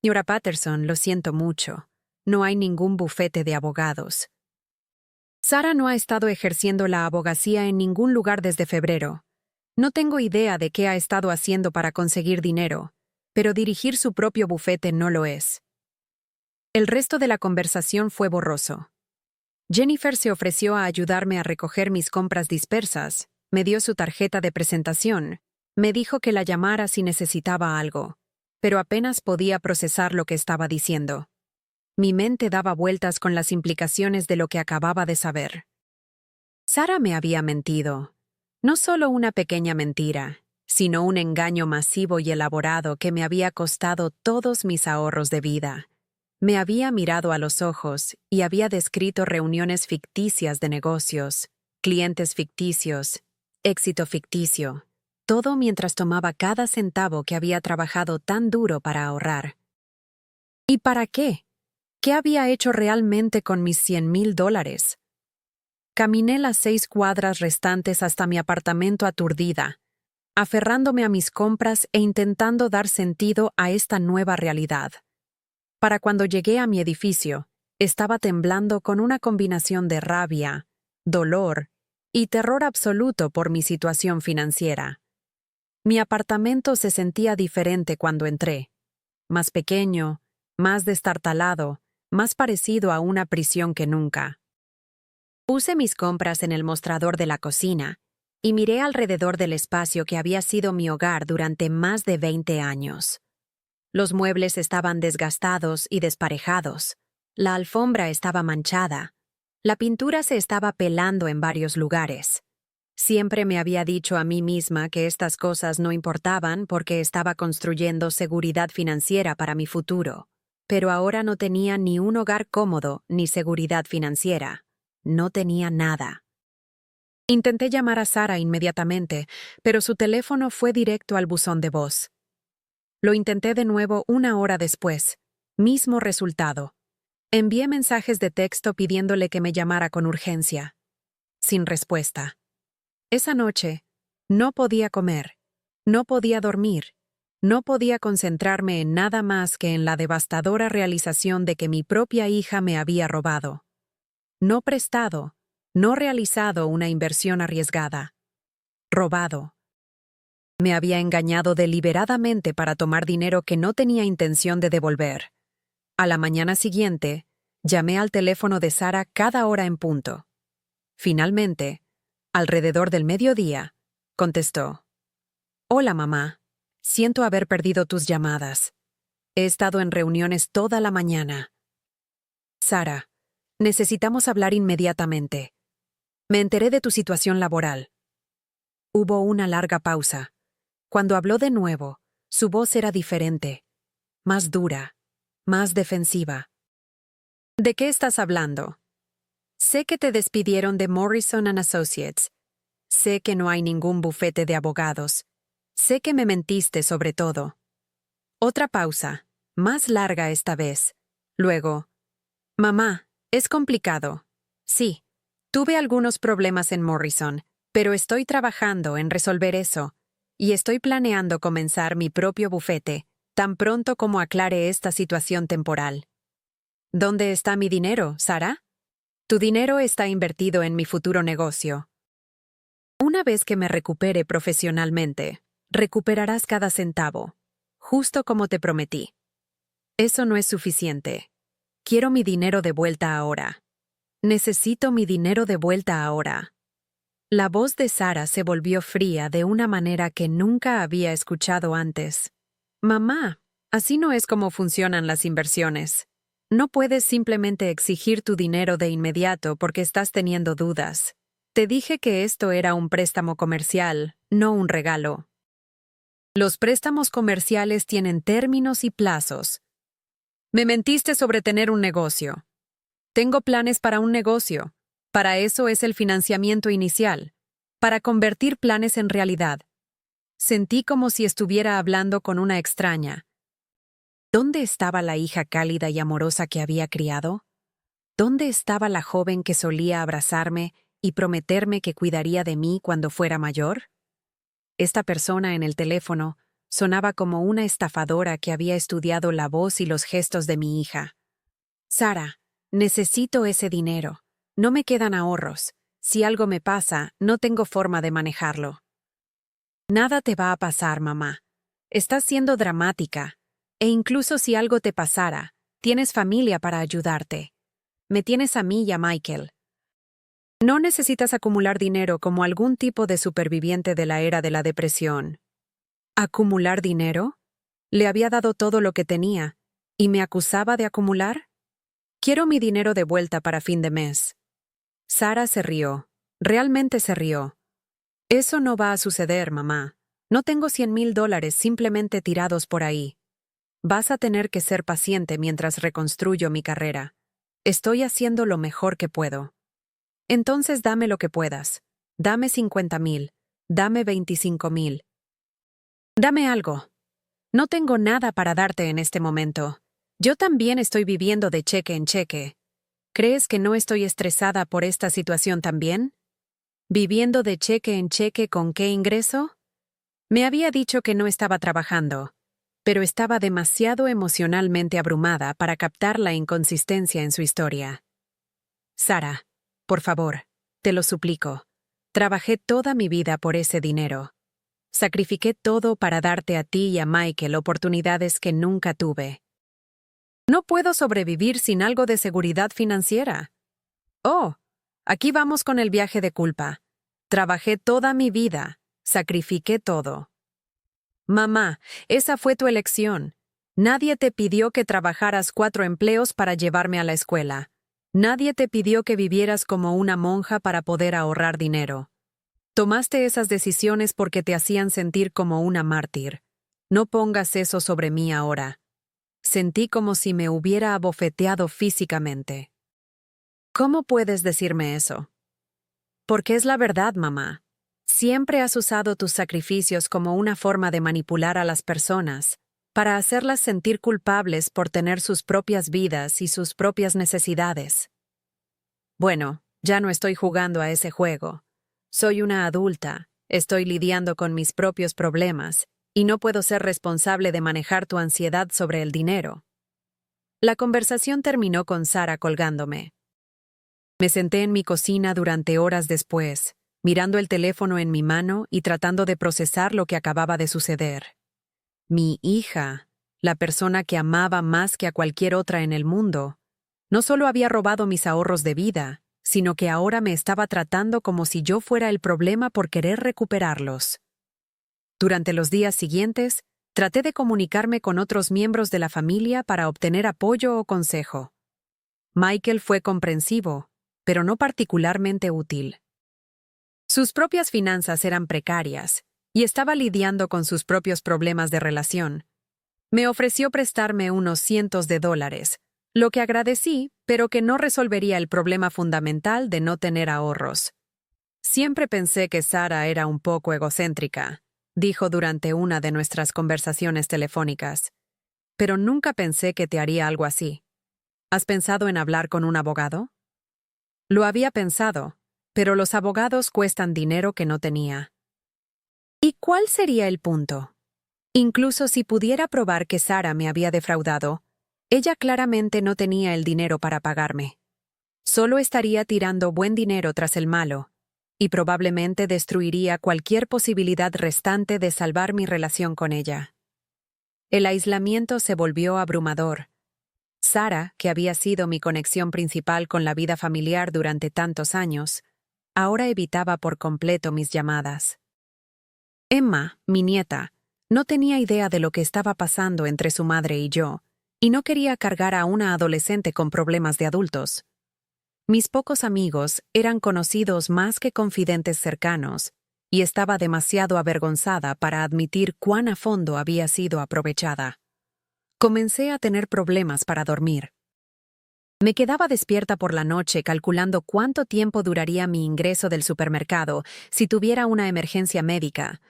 S1: Señora Patterson, lo siento mucho. No hay ningún bufete de abogados. Sara no ha estado ejerciendo la abogacía en ningún lugar desde febrero. No tengo idea de qué ha estado haciendo para conseguir dinero, pero dirigir su propio bufete no lo es. El resto de la conversación fue borroso. Jennifer se ofreció a ayudarme a recoger mis compras dispersas, me dio su tarjeta de presentación, me dijo que la llamara si necesitaba algo, pero apenas podía procesar lo que estaba diciendo. Mi mente daba vueltas con las implicaciones de lo que acababa de saber. Sara me había mentido. No solo una pequeña mentira, sino un engaño masivo y elaborado que me había costado todos mis ahorros de vida. Me había mirado a los ojos y había descrito reuniones ficticias de negocios, clientes ficticios, éxito ficticio, todo mientras tomaba cada centavo que había trabajado tan duro para ahorrar. ¿Y para qué? ¿Qué había hecho realmente con mis $100,000? Caminé las 6 cuadras restantes hasta mi apartamento aturdida, aferrándome a mis compras e intentando dar sentido a esta nueva realidad. Para cuando llegué a mi edificio, estaba temblando con una combinación de rabia, dolor y terror absoluto por mi situación financiera. Mi apartamento se sentía diferente cuando entré, más pequeño, más destartalado, más parecido a una prisión que nunca. Puse mis compras en el mostrador de la cocina y miré alrededor del espacio que había sido mi hogar durante más de 20 años. Los muebles estaban desgastados y desparejados, la alfombra estaba manchada, la pintura se estaba pelando en varios lugares. Siempre me había dicho a mí misma que estas cosas no importaban porque estaba construyendo seguridad financiera para mi futuro, pero ahora no tenía ni un hogar cómodo ni seguridad financiera. No tenía nada. Intenté llamar a Sara inmediatamente, pero su teléfono fue directo al buzón de voz. Lo intenté de nuevo 1 hora después. Mismo resultado. Envié mensajes de texto pidiéndole que me llamara con urgencia. Sin respuesta. Esa noche, no podía comer, no podía dormir, no podía concentrarme en nada más que en la devastadora realización de que mi propia hija me había robado. No prestado, no realizado una inversión arriesgada. Robado. Me había engañado deliberadamente para tomar dinero que no tenía intención de devolver. A la mañana siguiente, llamé al teléfono de Sara cada hora en punto. Finalmente, alrededor del mediodía, contestó. Hola, mamá. Siento haber perdido tus llamadas. He estado en reuniones toda la mañana. Sara, necesitamos hablar inmediatamente. Me enteré de tu situación laboral. Hubo una larga pausa. Cuando habló de nuevo, su voz era diferente, más dura, más defensiva. ¿De qué estás hablando? Sé que te despidieron de Morrison & Associates. Sé que no hay ningún bufete de abogados. Sé que me mentiste sobre todo. Otra pausa, más larga esta vez. Luego, mamá, es complicado. Sí, tuve algunos problemas en Morrison, pero estoy trabajando en resolver eso, y estoy planeando comenzar mi propio bufete, tan pronto como aclare esta situación temporal. ¿Dónde está mi dinero, Sara? Tu dinero está invertido en mi futuro negocio. Una vez que me recupere profesionalmente, recuperarás cada centavo, justo como te prometí. Eso no es suficiente. Quiero mi dinero de vuelta ahora. Necesito mi dinero de vuelta ahora. La voz de Sara se volvió fría de una manera que nunca había escuchado antes. Mamá, así no es como funcionan las inversiones. No puedes simplemente exigir tu dinero de inmediato porque estás teniendo dudas. Te dije que esto era un préstamo comercial, no un regalo. Los préstamos comerciales tienen términos y plazos. Me mentiste sobre tener un negocio. Tengo planes para un negocio. Para eso es el financiamiento inicial. Para convertir planes en realidad. Sentí como si estuviera hablando con una extraña. ¿Dónde estaba la hija cálida y amorosa que había criado? ¿Dónde estaba la joven que solía abrazarme y prometerme que cuidaría de mí cuando fuera mayor? Esta persona en el teléfono sonaba como una estafadora que había estudiado la voz y los gestos de mi hija. Sara, necesito ese dinero. No me quedan ahorros. Si algo me pasa, no tengo forma de manejarlo. Nada te va a pasar, mamá. Estás siendo dramática. E incluso si algo te pasara, tienes familia para ayudarte. Me tienes a mí y a Michael. No necesitas acumular dinero como algún tipo de superviviente de la era de la depresión. ¿Acumular dinero? Le había dado todo lo que tenía, ¿y me acusaba de acumular? Quiero mi dinero de vuelta para fin de mes. Sara se rió. Realmente se rió. Eso no va a suceder, mamá. No tengo $100,000 simplemente tirados por ahí. Vas a tener que ser paciente mientras reconstruyo mi carrera. Estoy haciendo lo mejor que puedo. Entonces dame lo que puedas. Dame 50,000. Dame 25,000. Dame algo. No tengo nada para darte en este momento. Yo también estoy viviendo de cheque en cheque. ¿Crees que no estoy estresada por esta situación también? ¿Viviendo de cheque en cheque con qué ingreso? Me había dicho que no estaba trabajando, pero estaba demasiado emocionalmente abrumada para captar la inconsistencia en su historia. Sara, por favor, te lo suplico. Trabajé toda mi vida por ese dinero. Sacrifiqué todo para darte a ti y a Michael oportunidades que nunca tuve. No puedo sobrevivir sin algo de seguridad financiera. Oh, aquí vamos con el viaje de culpa. Trabajé toda mi vida, sacrifiqué todo. Mamá, esa fue tu elección. Nadie te pidió que trabajaras 4 empleos para llevarme a la escuela. Nadie te pidió que vivieras como una monja para poder ahorrar dinero. Tomaste esas decisiones porque te hacían sentir como una mártir. No pongas eso sobre mí ahora. Sentí como si me hubiera abofeteado físicamente. ¿Cómo puedes decirme eso? Porque es la verdad, mamá. Siempre has usado tus sacrificios como una forma de manipular a las personas, para hacerlas sentir culpables por tener sus propias vidas y sus propias necesidades. Bueno, ya no estoy jugando a ese juego. Soy una adulta, estoy lidiando con mis propios problemas, y no puedo ser responsable de manejar tu ansiedad sobre el dinero. La conversación terminó con Sara colgándome. Me senté en mi cocina durante horas después, mirando el teléfono en mi mano y tratando de procesar lo que acababa de suceder. Mi hija, la persona que amaba más que a cualquier otra en el mundo, no solo había robado mis ahorros de vida, sino que ahora me estaba tratando como si yo fuera el problema por querer recuperarlos. Durante los días siguientes, traté de comunicarme con otros miembros de la familia para obtener apoyo o consejo. Michael fue comprensivo, pero no particularmente útil. Sus propias finanzas eran precarias, y estaba lidiando con sus propios problemas de relación. Me ofreció prestarme unos cientos de dólares, lo que agradecí, pero que no resolvería el problema fundamental de no tener ahorros. Siempre pensé que Sara era un poco egocéntrica, dijo durante una de nuestras conversaciones telefónicas. Pero nunca pensé que te haría algo así. ¿Has pensado en hablar con un abogado? Lo había pensado, pero los abogados cuestan dinero que no tenía. ¿Y cuál sería el punto? Incluso si pudiera probar que Sara me había defraudado, ella claramente no tenía el dinero para pagarme. Solo estaría tirando buen dinero tras el malo, y probablemente destruiría cualquier posibilidad restante de salvar mi relación con ella. El aislamiento se volvió abrumador. Sara, que había sido mi conexión principal con la vida familiar durante tantos años, ahora evitaba por completo mis llamadas. Emma, mi nieta, no tenía idea de lo que estaba pasando entre su madre y yo, y no quería cargar a una adolescente con problemas de adultos. Mis pocos amigos eran conocidos más que confidentes cercanos, y estaba demasiado avergonzada para admitir cuán a fondo había sido aprovechada. Comencé a tener problemas para dormir. Me quedaba despierta por la noche calculando cuánto tiempo duraría mi ingreso del supermercado si tuviera una emergencia médica,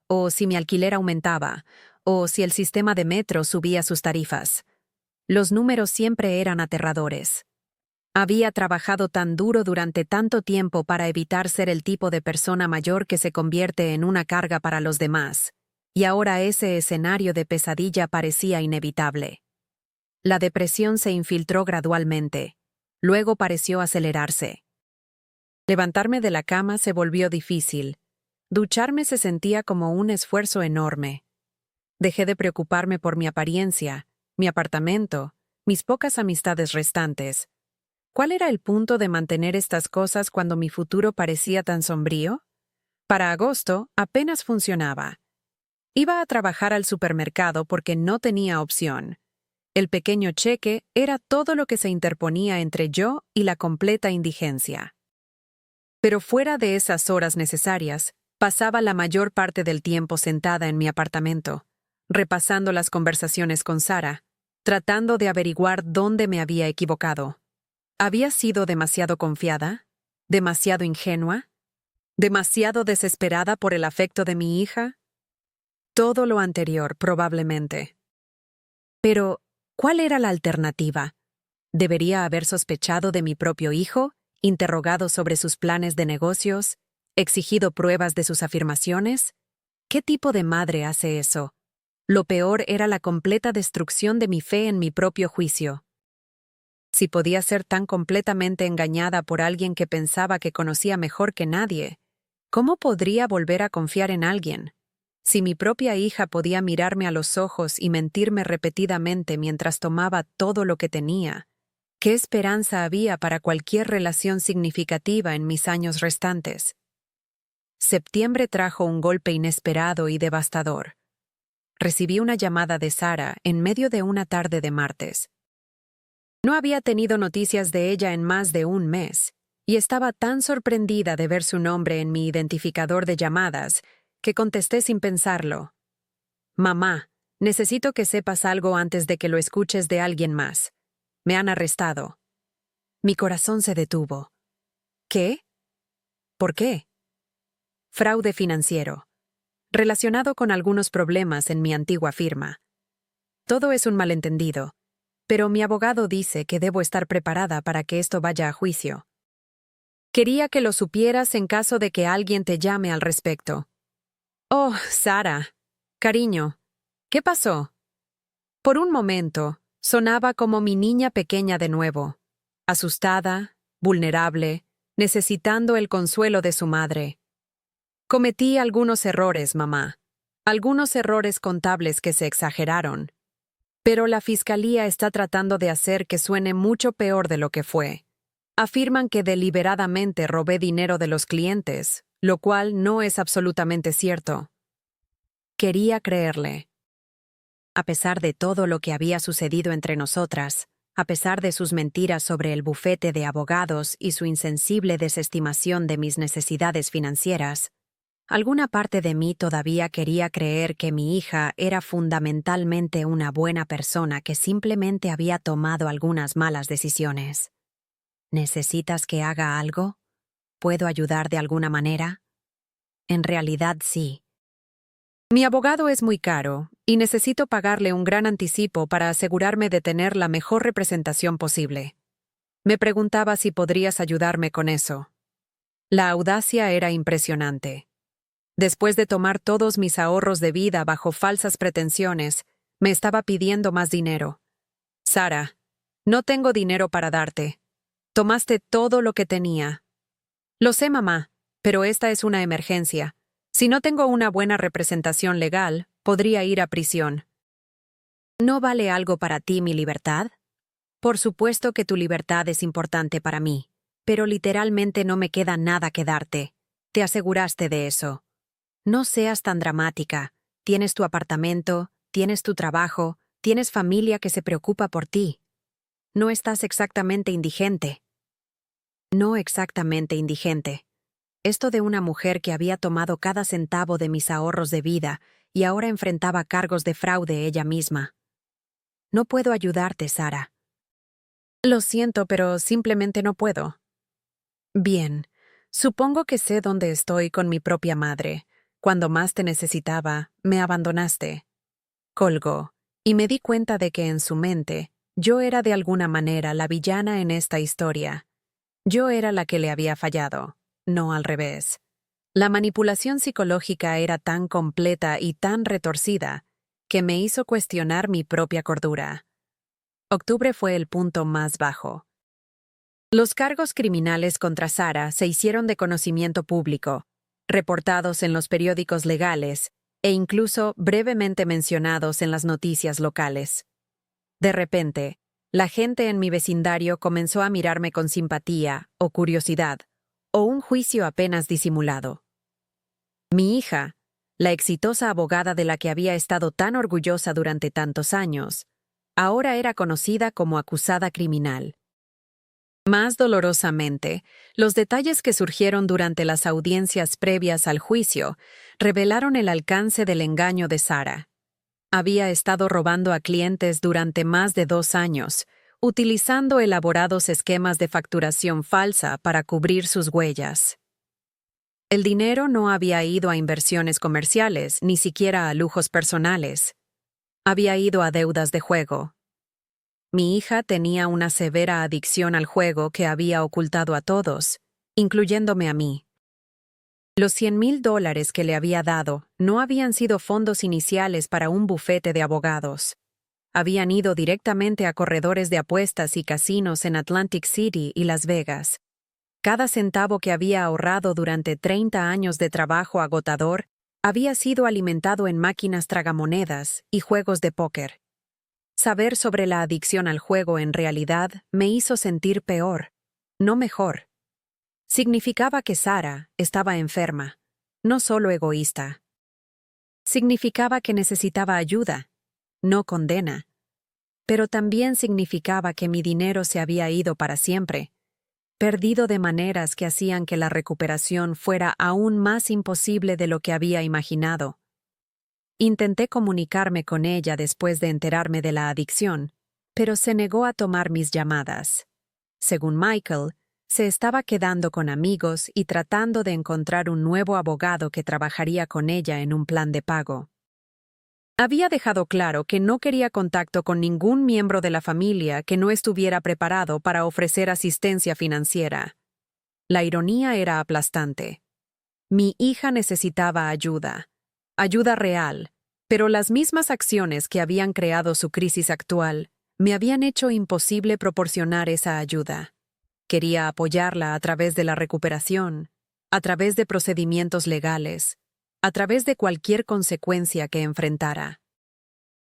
S1: o si mi alquiler aumentaba, o si el sistema de metro subía sus tarifas. Los números siempre eran aterradores. Había trabajado tan duro durante tanto tiempo para evitar ser el tipo de persona mayor que se convierte en una carga para los demás, y ahora ese escenario de pesadilla parecía inevitable. La depresión se infiltró gradualmente, luego pareció acelerarse. Levantarme de la cama se volvió difícil. Ducharme se sentía como un esfuerzo enorme. Dejé de preocuparme por mi apariencia, mi apartamento, mis pocas amistades restantes. ¿Cuál era el punto de mantener estas cosas cuando mi futuro parecía tan sombrío? Para agosto apenas funcionaba. Iba a trabajar al supermercado porque no tenía opción. El pequeño cheque era todo lo que se interponía entre yo y la completa indigencia. Pero fuera de esas horas necesarias, pasaba la mayor parte del tiempo sentada en mi apartamento, repasando las conversaciones con Sara, tratando de averiguar dónde me había equivocado. ¿Había sido demasiado confiada? ¿Demasiado ingenua? ¿Demasiado desesperada por el afecto de mi hija? Todo lo anterior, probablemente. Pero, ¿cuál era la alternativa? ¿Debería haber sospechado de mi propio hijo, interrogado sobre sus planes de negocios, exigido pruebas de sus afirmaciones? ¿Qué tipo de madre hace eso? Lo peor era la completa destrucción de mi fe en mi propio juicio. Si podía ser tan completamente engañada por alguien que pensaba que conocía mejor que nadie, ¿cómo podría volver a confiar en alguien? Si mi propia hija podía mirarme a los ojos y mentirme repetidamente mientras tomaba todo lo que tenía, ¿qué esperanza había para cualquier relación significativa en mis años restantes? Septiembre trajo un golpe inesperado y devastador. Recibí una llamada de Sara en medio de una tarde de martes. No había tenido noticias de ella en más de un mes, y estaba tan sorprendida de ver su nombre en mi identificador de llamadas que contesté sin pensarlo. «Mamá, necesito que sepas algo antes de que lo escuches de alguien más. Me han arrestado». Mi corazón se detuvo. ¿Qué? ¿Por qué? Fraude financiero. Relacionado con algunos problemas en mi antigua firma. Todo es un malentendido, pero mi abogado dice que debo estar preparada para que esto vaya a juicio. Quería que lo supieras en caso de que alguien te llame al respecto. Oh, Sara. Cariño, ¿qué pasó? Por un momento, sonaba como mi niña pequeña de nuevo, asustada, vulnerable, necesitando el consuelo de su madre. Cometí algunos errores, mamá. Algunos errores contables que se exageraron. Pero la fiscalía está tratando de hacer que suene mucho peor de lo que fue. Afirman que deliberadamente robé dinero de los clientes, lo cual no es absolutamente cierto. Quería creerle. A pesar de todo lo que había sucedido entre nosotras, a pesar de sus mentiras sobre el bufete de abogados y su insensible desestimación de mis necesidades financieras, alguna parte de mí todavía quería creer que mi hija era fundamentalmente una buena persona que simplemente había tomado algunas malas decisiones. ¿Necesitas que haga algo? ¿Puedo ayudar de alguna manera? En realidad sí. Mi abogado es muy caro y necesito pagarle un gran anticipo para asegurarme de tener la mejor representación posible. Me preguntaba si podrías ayudarme con eso. La audacia era impresionante. Después de tomar todos mis ahorros de vida bajo falsas pretensiones, me estaba pidiendo más dinero. Sara, no tengo dinero para darte. Tomaste todo lo que tenía. Lo sé, mamá, pero esta es una emergencia. Si no tengo una buena representación legal, podría ir a prisión. ¿No vale algo para ti mi libertad? Por supuesto que tu libertad es importante para mí, pero literalmente no me queda nada que darte. Te aseguraste de eso. No seas tan dramática. Tienes tu apartamento, tienes tu trabajo, tienes familia que se preocupa por ti. No estás exactamente indigente. No exactamente indigente. Esto de una mujer que había tomado cada centavo de mis ahorros de vida y ahora enfrentaba cargos de fraude ella misma. No puedo ayudarte, Sara. Lo siento, pero simplemente no puedo. Bien, supongo que sé dónde estoy con mi propia madre. Cuando más te necesitaba, me abandonaste. Colgó, y me di cuenta de que en su mente, yo era de alguna manera la villana en esta historia. Yo era la que le había fallado, no al revés. La manipulación psicológica era tan completa y tan retorcida que me hizo cuestionar mi propia cordura. Octubre fue el punto más bajo. Los cargos criminales contra Sara se hicieron de conocimiento público, reportados en los periódicos legales e incluso brevemente mencionados en las noticias locales. De repente, la gente en mi vecindario comenzó a mirarme con simpatía o curiosidad, o un juicio apenas disimulado. Mi hija, la exitosa abogada de la que había estado tan orgullosa durante tantos años, ahora era conocida como acusada criminal. Más dolorosamente, los detalles que surgieron durante las audiencias previas al juicio revelaron el alcance del engaño de Sara. Había estado robando a clientes durante más de 2 años, utilizando elaborados esquemas de facturación falsa para cubrir sus huellas. El dinero no había ido a inversiones comerciales, ni siquiera a lujos personales. Había ido a deudas de juego. Mi hija tenía una severa adicción al juego que había ocultado a todos, incluyéndome a mí. Los $100,000 que le había dado no habían sido fondos iniciales para un bufete de abogados. Habían ido directamente a corredores de apuestas y casinos en Atlantic City y Las Vegas. Cada centavo que había ahorrado durante 30 años de trabajo agotador había sido alimentado en máquinas tragamonedas y juegos de póker. Saber sobre la adicción al juego en realidad me hizo sentir peor, no mejor. Significaba que Sara estaba enferma, no solo egoísta. Significaba que necesitaba ayuda, no condena. Pero también significaba que mi dinero se había ido para siempre, perdido de maneras que hacían que la recuperación fuera aún más imposible de lo que había imaginado. Intenté comunicarme con ella después de enterarme de la adicción, pero se negó a tomar mis llamadas. Según Michael, se estaba quedando con amigos y tratando de encontrar un nuevo abogado que trabajaría con ella en un plan de pago. Había dejado claro que no quería contacto con ningún miembro de la familia que no estuviera preparado para ofrecer asistencia financiera. La ironía era aplastante. Mi hija necesitaba ayuda real, pero las mismas acciones que habían creado su crisis actual me habían hecho imposible proporcionar esa ayuda. Quería apoyarla a través de la recuperación, a través de procedimientos legales, a través de cualquier consecuencia que enfrentara.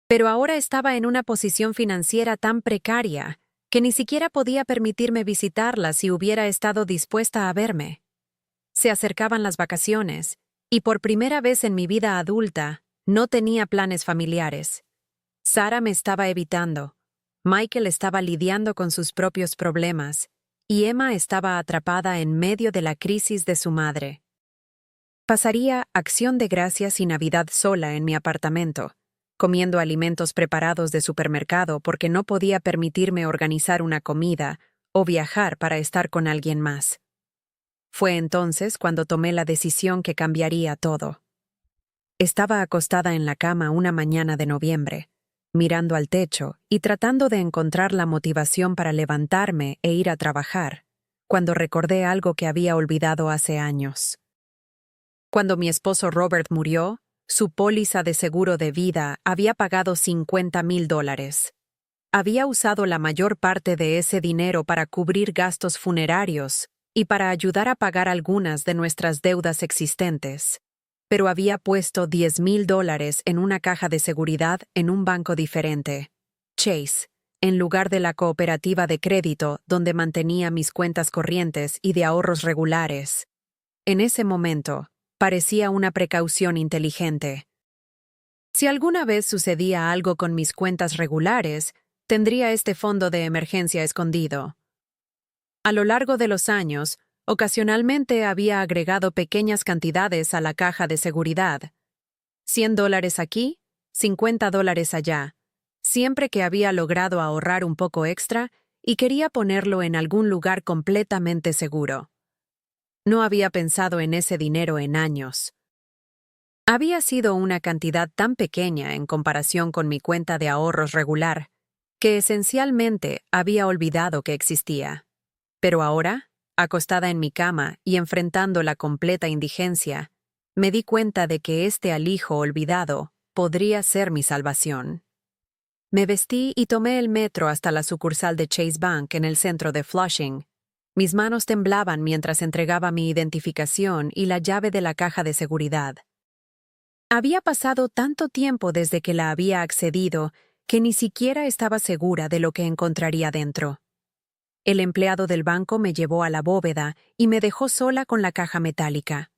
S1: Pero ahora estaba en una posición financiera tan precaria que ni siquiera podía permitirme visitarla si hubiera estado dispuesta a verme. Se acercaban las vacaciones, y por primera vez en mi vida adulta, no tenía planes familiares. Sara me estaba evitando, Michael estaba lidiando con sus propios problemas, y Emma estaba atrapada en medio de la crisis de su madre. Pasaría Acción de Gracias y Navidad sola en mi apartamento, comiendo alimentos preparados de supermercado porque no podía permitirme organizar una comida o viajar para estar con alguien más. Fue entonces cuando tomé la decisión que cambiaría todo. Estaba acostada en la cama una mañana de noviembre, mirando al techo y tratando de encontrar la motivación para levantarme e ir a trabajar, cuando recordé algo que había olvidado hace años. Cuando mi esposo Robert murió, su póliza de seguro de vida había pagado $50,000. Había usado la mayor parte de ese dinero para cubrir gastos funerarios y para ayudar a pagar algunas de nuestras deudas existentes, pero había puesto $10,000 en una caja de seguridad en un banco diferente, Chase, en lugar de la cooperativa de crédito donde mantenía mis cuentas corrientes y de ahorros regulares. En ese momento, parecía una precaución inteligente. Si alguna vez sucedía algo con mis cuentas regulares, tendría este fondo de emergencia escondido. A lo largo de los años, ocasionalmente había agregado pequeñas cantidades a la caja de seguridad. $100 aquí, $50 allá, siempre que había logrado ahorrar un poco extra y quería ponerlo en algún lugar completamente seguro. No había pensado en ese dinero en años. Había sido una cantidad tan pequeña en comparación con mi cuenta de ahorros regular, que esencialmente había olvidado que existía. Pero ahora, acostada en mi cama y enfrentando la completa indigencia, me di cuenta de que este alijo olvidado podría ser mi salvación. Me vestí y tomé el metro hasta la sucursal de Chase Bank en el centro de Flushing. Mis manos temblaban mientras entregaba mi identificación y la llave de la caja de seguridad. Había pasado tanto tiempo desde que la había accedido que ni siquiera estaba segura de lo que encontraría dentro. El empleado del banco me llevó a la bóveda y me dejó sola con la caja metálica.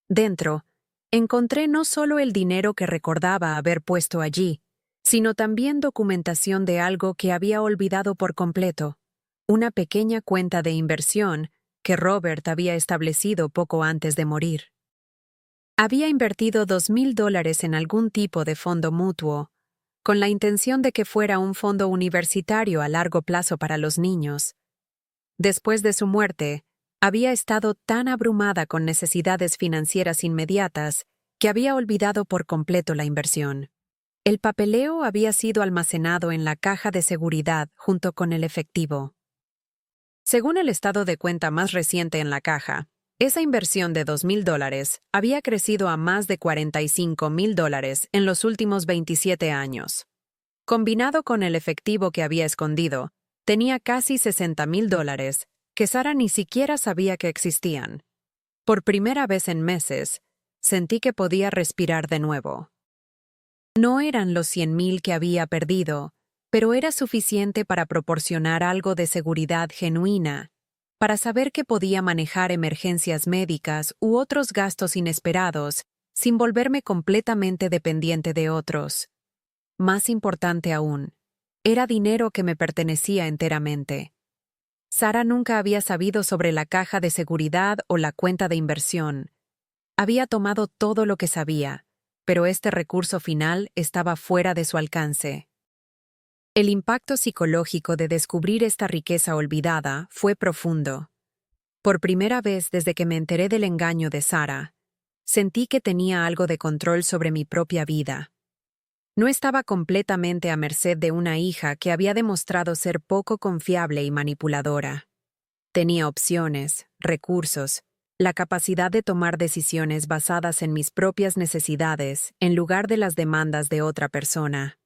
S1: Dentro, encontré no solo el dinero que recordaba haber puesto allí, sino también documentación de algo que había olvidado por completo, una pequeña cuenta de inversión que Robert había establecido poco antes de morir. Había invertido $2,000 en algún tipo de fondo mutuo, con la intención de que fuera un fondo universitario a largo plazo para los niños. Después de su muerte, había estado tan abrumada con necesidades financieras inmediatas que había olvidado por completo la inversión. El papeleo había sido almacenado en la caja de seguridad junto con el efectivo. Según el estado de cuenta más reciente en la caja, esa inversión de $2,000 había crecido a más de $45,000 en los últimos 27 años. Combinado con el efectivo que había escondido, tenía casi $60,000 que Sara ni siquiera sabía que existían. Por primera vez en meses, sentí que podía respirar de nuevo. No eran los 100,000 que había perdido, pero era suficiente para proporcionar algo de seguridad genuina, para saber que podía manejar emergencias médicas u otros gastos inesperados sin volverme completamente dependiente de otros. Más importante aún, era dinero que me pertenecía enteramente. Sara nunca había sabido sobre la caja de seguridad o la cuenta de inversión. Había tomado todo lo que sabía, pero este recurso final estaba fuera de su alcance. El impacto psicológico de descubrir esta riqueza olvidada fue profundo. Por primera vez desde que me enteré del engaño de Sara, sentí que tenía algo de control sobre mi propia vida. No estaba completamente a merced de una hija que había demostrado ser poco confiable y manipuladora. Tenía opciones, recursos, la capacidad de tomar decisiones basadas en mis propias necesidades en lugar de las demandas de otra persona.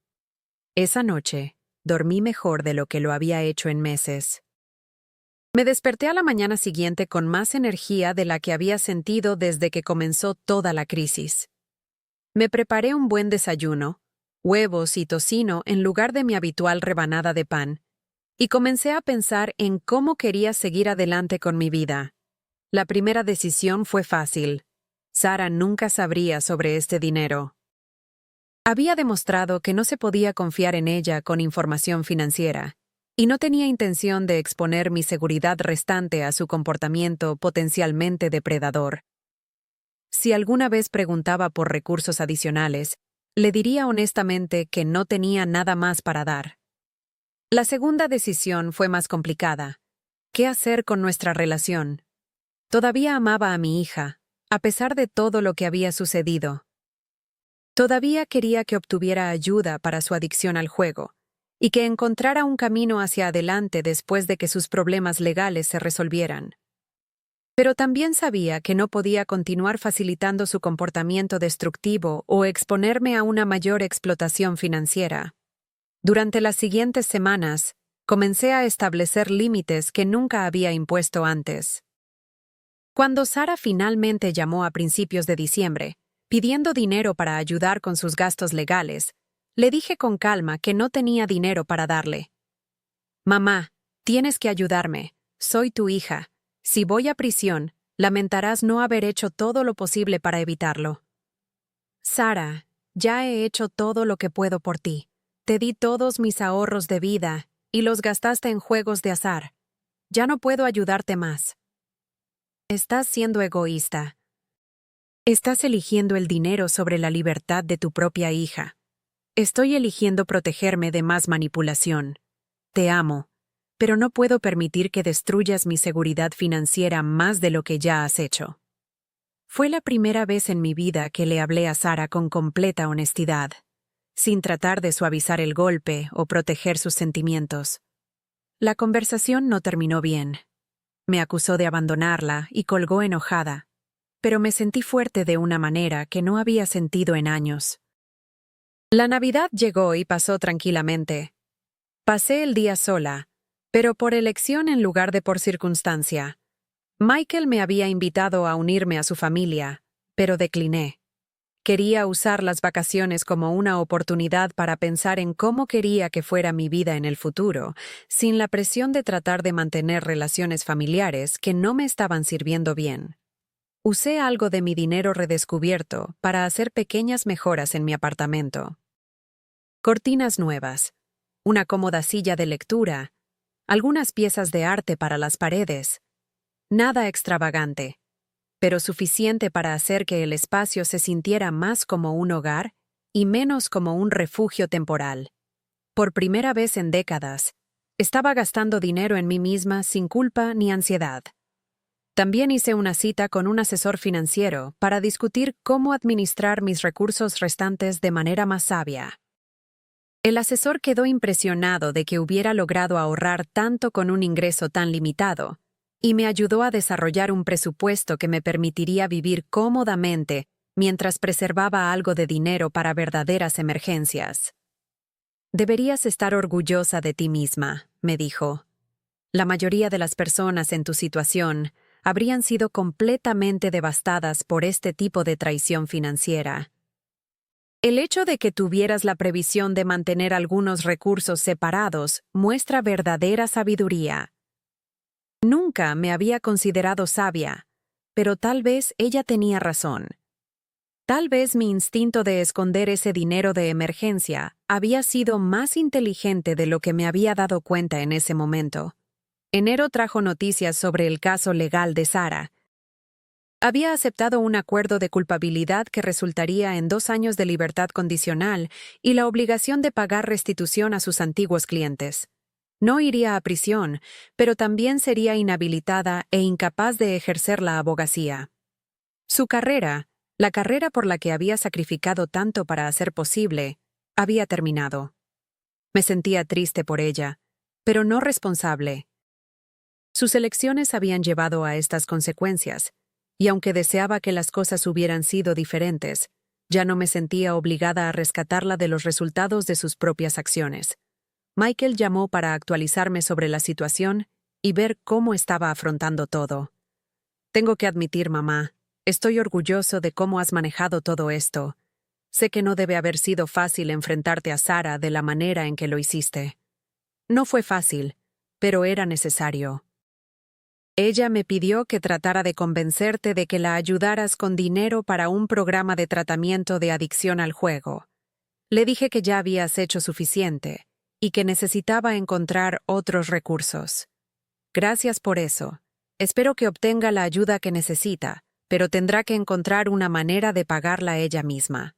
S1: Esa noche, dormí mejor de lo que lo había hecho en meses. Me desperté a la mañana siguiente con más energía de la que había sentido desde que comenzó toda la crisis. Me preparé un buen desayuno, huevos y tocino en lugar de mi habitual rebanada de pan, y comencé a pensar en cómo quería seguir adelante con mi vida. La primera decisión fue fácil. Sara nunca sabría sobre este dinero. Había demostrado que no se podía confiar en ella con información financiera, y no tenía intención de exponer mi seguridad restante a su comportamiento potencialmente depredador. Si alguna vez preguntaba por recursos adicionales, le diría honestamente que no tenía nada más para dar. La segunda decisión fue más complicada. ¿Qué hacer con nuestra relación? Todavía amaba a mi hija, a pesar de todo lo que había sucedido. Todavía quería que obtuviera ayuda para su adicción al juego, y que encontrara un camino hacia adelante después de que sus problemas legales se resolvieran. Pero también sabía que no podía continuar facilitando su comportamiento destructivo o exponerme a una mayor explotación financiera. Durante las siguientes semanas, comencé a establecer límites que nunca había impuesto antes. Cuando Sara finalmente llamó a principios de diciembre, pidiendo dinero para ayudar con sus gastos legales, le dije con calma que no tenía dinero para darle. «Mamá, tienes que ayudarme. Soy tu hija. Si voy a prisión, lamentarás no haber hecho todo lo posible para evitarlo». «Sara, ya he hecho todo lo que puedo por ti. Te di todos mis ahorros de vida y los gastaste en juegos de azar. Ya no puedo ayudarte más». «Estás siendo egoísta. Estás eligiendo el dinero sobre la libertad de tu propia hija. Estoy eligiendo protegerme de más manipulación. Te amo, pero no puedo permitir que destruyas mi seguridad financiera más de lo que ya has hecho». Fue la primera vez en mi vida que le hablé a Sara con completa honestidad, sin tratar de suavizar el golpe o proteger sus sentimientos. La conversación no terminó bien. Me acusó de abandonarla y colgó enojada, pero me sentí fuerte de una manera que no había sentido en años. La Navidad llegó y pasó tranquilamente. Pasé el día sola, pero por elección en lugar de por circunstancia. Michael me había invitado a unirme a su familia, pero decliné. Quería usar las vacaciones como una oportunidad para pensar en cómo quería que fuera mi vida en el futuro, sin la presión de tratar de mantener relaciones familiares que no me estaban sirviendo bien. Usé algo de mi dinero redescubierto para hacer pequeñas mejoras en mi apartamento. Cortinas nuevas, una cómoda silla de lectura, algunas piezas de arte para las paredes. Nada extravagante, pero suficiente para hacer que el espacio se sintiera más como un hogar y menos como un refugio temporal. Por primera vez en décadas, estaba gastando dinero en mí misma sin culpa ni ansiedad. También hice una cita con un asesor financiero para discutir cómo administrar mis recursos restantes de manera más sabia. El asesor quedó impresionado de que hubiera logrado ahorrar tanto con un ingreso tan limitado, y me ayudó a desarrollar un presupuesto que me permitiría vivir cómodamente mientras preservaba algo de dinero para verdaderas emergencias. Deberías estar orgullosa de ti misma, me dijo. La mayoría de las personas en tu situación habrían sido completamente devastadas por este tipo de traición financiera. El hecho de que tuvieras la previsión de mantener algunos recursos separados muestra verdadera sabiduría. Nunca me había considerado sabia, pero tal vez ella tenía razón. Tal vez mi instinto de esconder ese dinero de emergencia había sido más inteligente de lo que me había dado cuenta en ese momento. Enero trajo noticias sobre el caso legal de Sara. Había aceptado un acuerdo de culpabilidad que resultaría en 2 años de libertad condicional y la obligación de pagar restitución a sus antiguos clientes. No iría a prisión, pero también sería inhabilitada e incapaz de ejercer la abogacía. Su carrera, la carrera por la que había sacrificado tanto para hacer posible, había terminado. Me sentía triste por ella, pero no responsable. Sus elecciones habían llevado a estas consecuencias, y aunque deseaba que las cosas hubieran sido diferentes, ya no me sentía obligada a rescatarla de los resultados de sus propias acciones. Michael llamó para actualizarme sobre la situación y ver cómo estaba afrontando todo. Tengo que admitir, mamá, estoy orgulloso de cómo has manejado todo esto. Sé que no debe haber sido fácil enfrentarte a Sara de la manera en que lo hiciste. No fue fácil, pero era necesario. Ella me pidió que tratara de convencerte de que la ayudaras con dinero para un programa de tratamiento de adicción al juego. Le dije que ya habías hecho suficiente y que necesitaba encontrar otros recursos. Gracias por eso. Espero que obtenga la ayuda que necesita, pero tendrá que encontrar una manera de pagarla ella misma.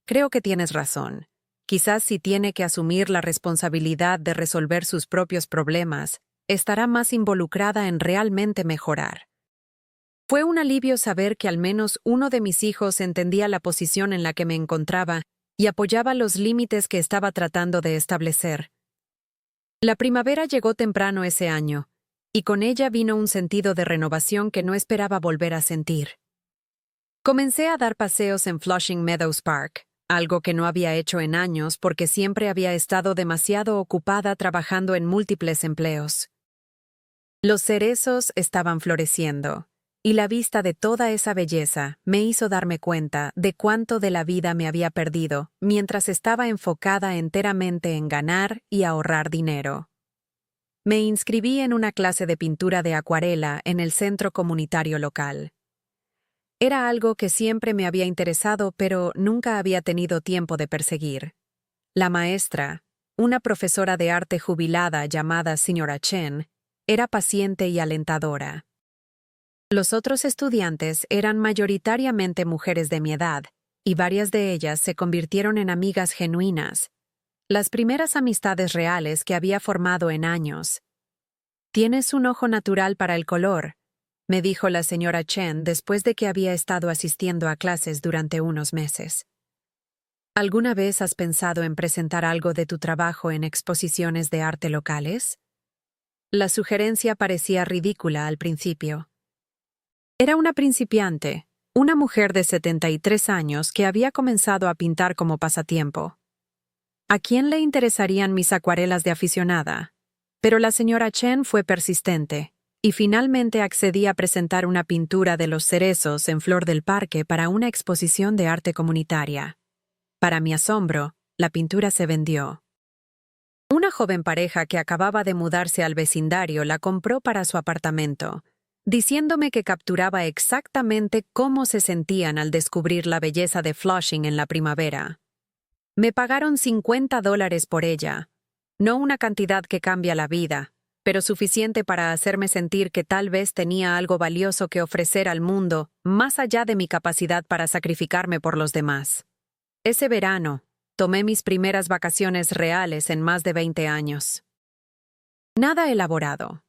S1: Creo que tienes razón. Quizás si tiene que asumir la responsabilidad de resolver sus propios problemas, estará más involucrada en realmente mejorar. Fue un alivio saber que al menos uno de mis hijos entendía la posición en la que me encontraba y apoyaba los límites que estaba tratando de establecer. La primavera llegó temprano ese año, y con ella vino un sentido de renovación que no esperaba volver a sentir. Comencé a dar paseos en Flushing Meadows Park, algo que no había hecho en años porque siempre había estado demasiado ocupada trabajando en múltiples empleos. Los cerezos estaban floreciendo, y la vista de toda esa belleza me hizo darme cuenta de cuánto de la vida me había perdido mientras estaba enfocada enteramente en ganar y ahorrar dinero. Me inscribí en una clase de pintura de acuarela en el centro comunitario local. Era algo que siempre me había interesado, pero nunca había tenido tiempo de perseguir. La maestra, una profesora de arte jubilada llamada Señora Chen, era paciente y alentadora. Los otros estudiantes eran mayoritariamente mujeres de mi edad, y varias de ellas se convirtieron en amigas genuinas, las primeras amistades reales que había formado en años. Tienes un ojo natural para el color, me dijo la señora Chen después de que había estado asistiendo a clases durante unos meses. ¿Alguna vez has pensado en presentar algo de tu trabajo en exposiciones de arte locales? La sugerencia parecía ridícula al principio. Era una principiante, una mujer de 73 años que había comenzado a pintar como pasatiempo. ¿A quién le interesarían mis acuarelas de aficionada? Pero la señora Chen fue persistente, y finalmente accedí a presentar una pintura de los cerezos en Flor del Parque para una exposición de arte comunitaria. Para mi asombro, la pintura se vendió. Una joven pareja que acababa de mudarse al vecindario la compró para su apartamento, diciéndome que capturaba exactamente cómo se sentían al descubrir la belleza de Flushing en la primavera. Me pagaron $50 por ella, no una cantidad que cambia la vida, pero suficiente para hacerme sentir que tal vez tenía algo valioso que ofrecer al mundo, más allá de mi capacidad para sacrificarme por los demás. Ese verano, tomé mis primeras vacaciones reales en más de 20 años. Nada elaborado.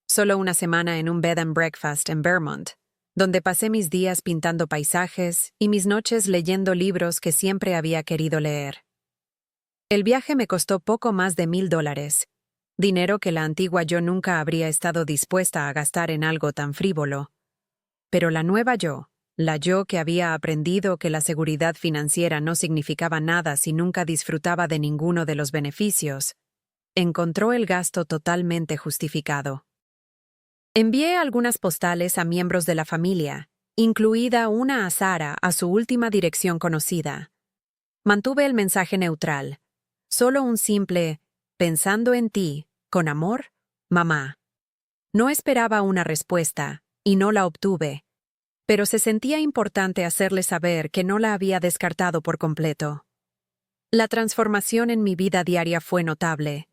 S1: Solo una semana en un bed and breakfast en Vermont, donde pasé mis días pintando paisajes y mis noches leyendo libros que siempre había querido leer. El viaje me costó poco más de $1,000, dinero que la antigua yo nunca habría estado dispuesta a gastar en algo tan frívolo. Pero la nueva yo, la yo que había aprendido que la seguridad financiera no significaba nada si nunca disfrutaba de ninguno de los beneficios, encontró el gasto totalmente justificado. Envié algunas postales a miembros de la familia, incluida una a Sara a su última dirección conocida. Mantuve el mensaje neutral, solo un simple «pensando en ti, con amor, mamá». No esperaba una respuesta, y no la obtuve, pero se sentía importante hacerle saber que no la había descartado por completo. La transformación en mi vida diaria fue notable.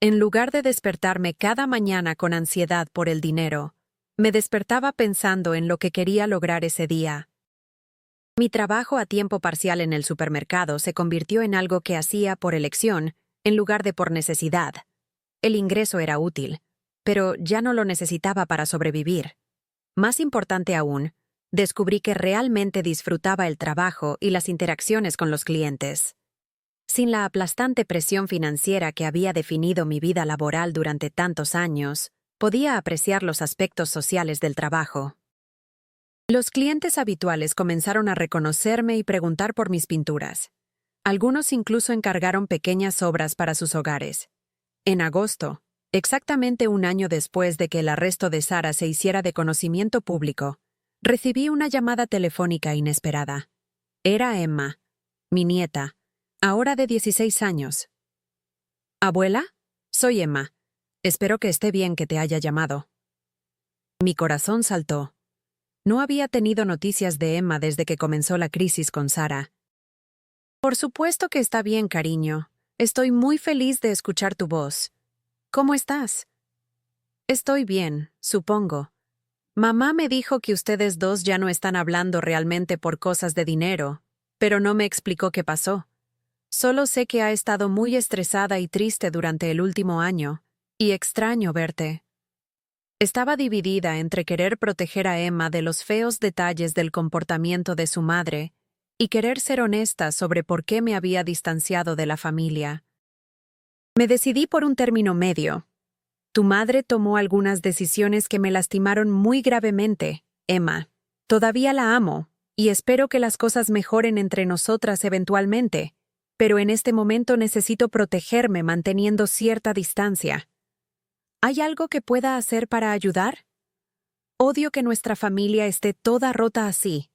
S1: En lugar de despertarme cada mañana con ansiedad por el dinero, me despertaba pensando en lo que quería lograr ese día. Mi trabajo a tiempo parcial en el supermercado se convirtió en algo que hacía por elección, en lugar de por necesidad. El ingreso era útil, pero ya no lo necesitaba para sobrevivir. Más importante aún, descubrí que realmente disfrutaba el trabajo y las interacciones con los clientes. Sin la aplastante presión financiera que había definido mi vida laboral durante tantos años, podía apreciar los aspectos sociales del trabajo. Los clientes habituales comenzaron a reconocerme y preguntar por mis pinturas. Algunos incluso encargaron pequeñas obras para sus hogares. En agosto, exactamente un año después de que el arresto de Sara se hiciera de conocimiento público, recibí una llamada telefónica inesperada. Era Emma, mi nieta, ahora de 16 años. «¿Abuela? Soy Emma. Espero que esté bien que te haya llamado». Mi corazón saltó. No había tenido noticias de Emma desde que comenzó la crisis con Sara. «Por supuesto que está bien, cariño. Estoy muy feliz de escuchar tu voz. ¿Cómo estás?» «Estoy bien, supongo. Mamá me dijo que ustedes dos ya no están hablando realmente por cosas de dinero, pero no me explicó qué pasó. Solo sé que ha estado muy estresada y triste durante el último año, y extraño verte». Estaba dividida entre querer proteger a Emma de los feos detalles del comportamiento de su madre y querer ser honesta sobre por qué me había distanciado de la familia. Me decidí por un término medio. Tu madre tomó algunas decisiones que me lastimaron muy gravemente, Emma. Todavía la amo, y espero que las cosas mejoren entre nosotras eventualmente, pero en este momento necesito protegerme manteniendo cierta distancia. ¿Hay algo que pueda hacer para ayudar? Odio que nuestra familia esté toda rota así.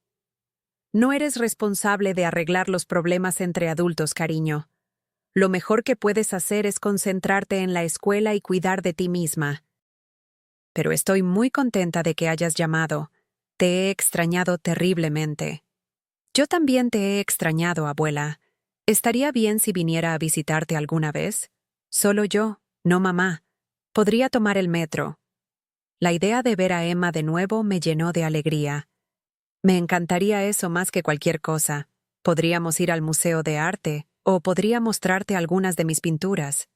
S1: No eres responsable de arreglar los problemas entre adultos, cariño. Lo mejor que puedes hacer es concentrarte en la escuela y cuidar de ti misma. Pero estoy muy contenta de que hayas llamado. Te he extrañado terriblemente. Yo también te he extrañado, abuela. ¿Estaría bien si viniera a visitarte alguna vez? Solo yo, no mamá. Podría tomar el metro. La idea de ver a Emma de nuevo me llenó de alegría. Me encantaría eso más que cualquier cosa. Podríamos ir al Museo de Arte, o podría mostrarte algunas de mis pinturas.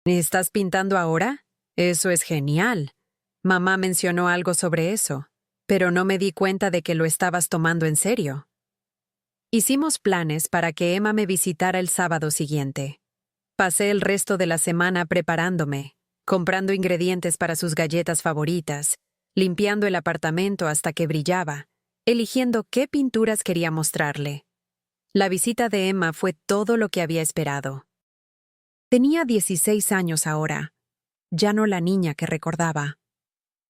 S1: ¿Estás pintando ahora? Eso es genial. Mamá mencionó algo sobre eso, pero no me di cuenta de que lo estabas tomando en serio. Hicimos planes para que Emma me visitara el sábado siguiente. Pasé el resto de la semana preparándome, comprando ingredientes para sus galletas favoritas, limpiando el apartamento hasta que brillaba, eligiendo qué pinturas quería mostrarle. La visita de Emma fue todo lo que había esperado. Tenía 16 años ahora, ya no la niña que recordaba,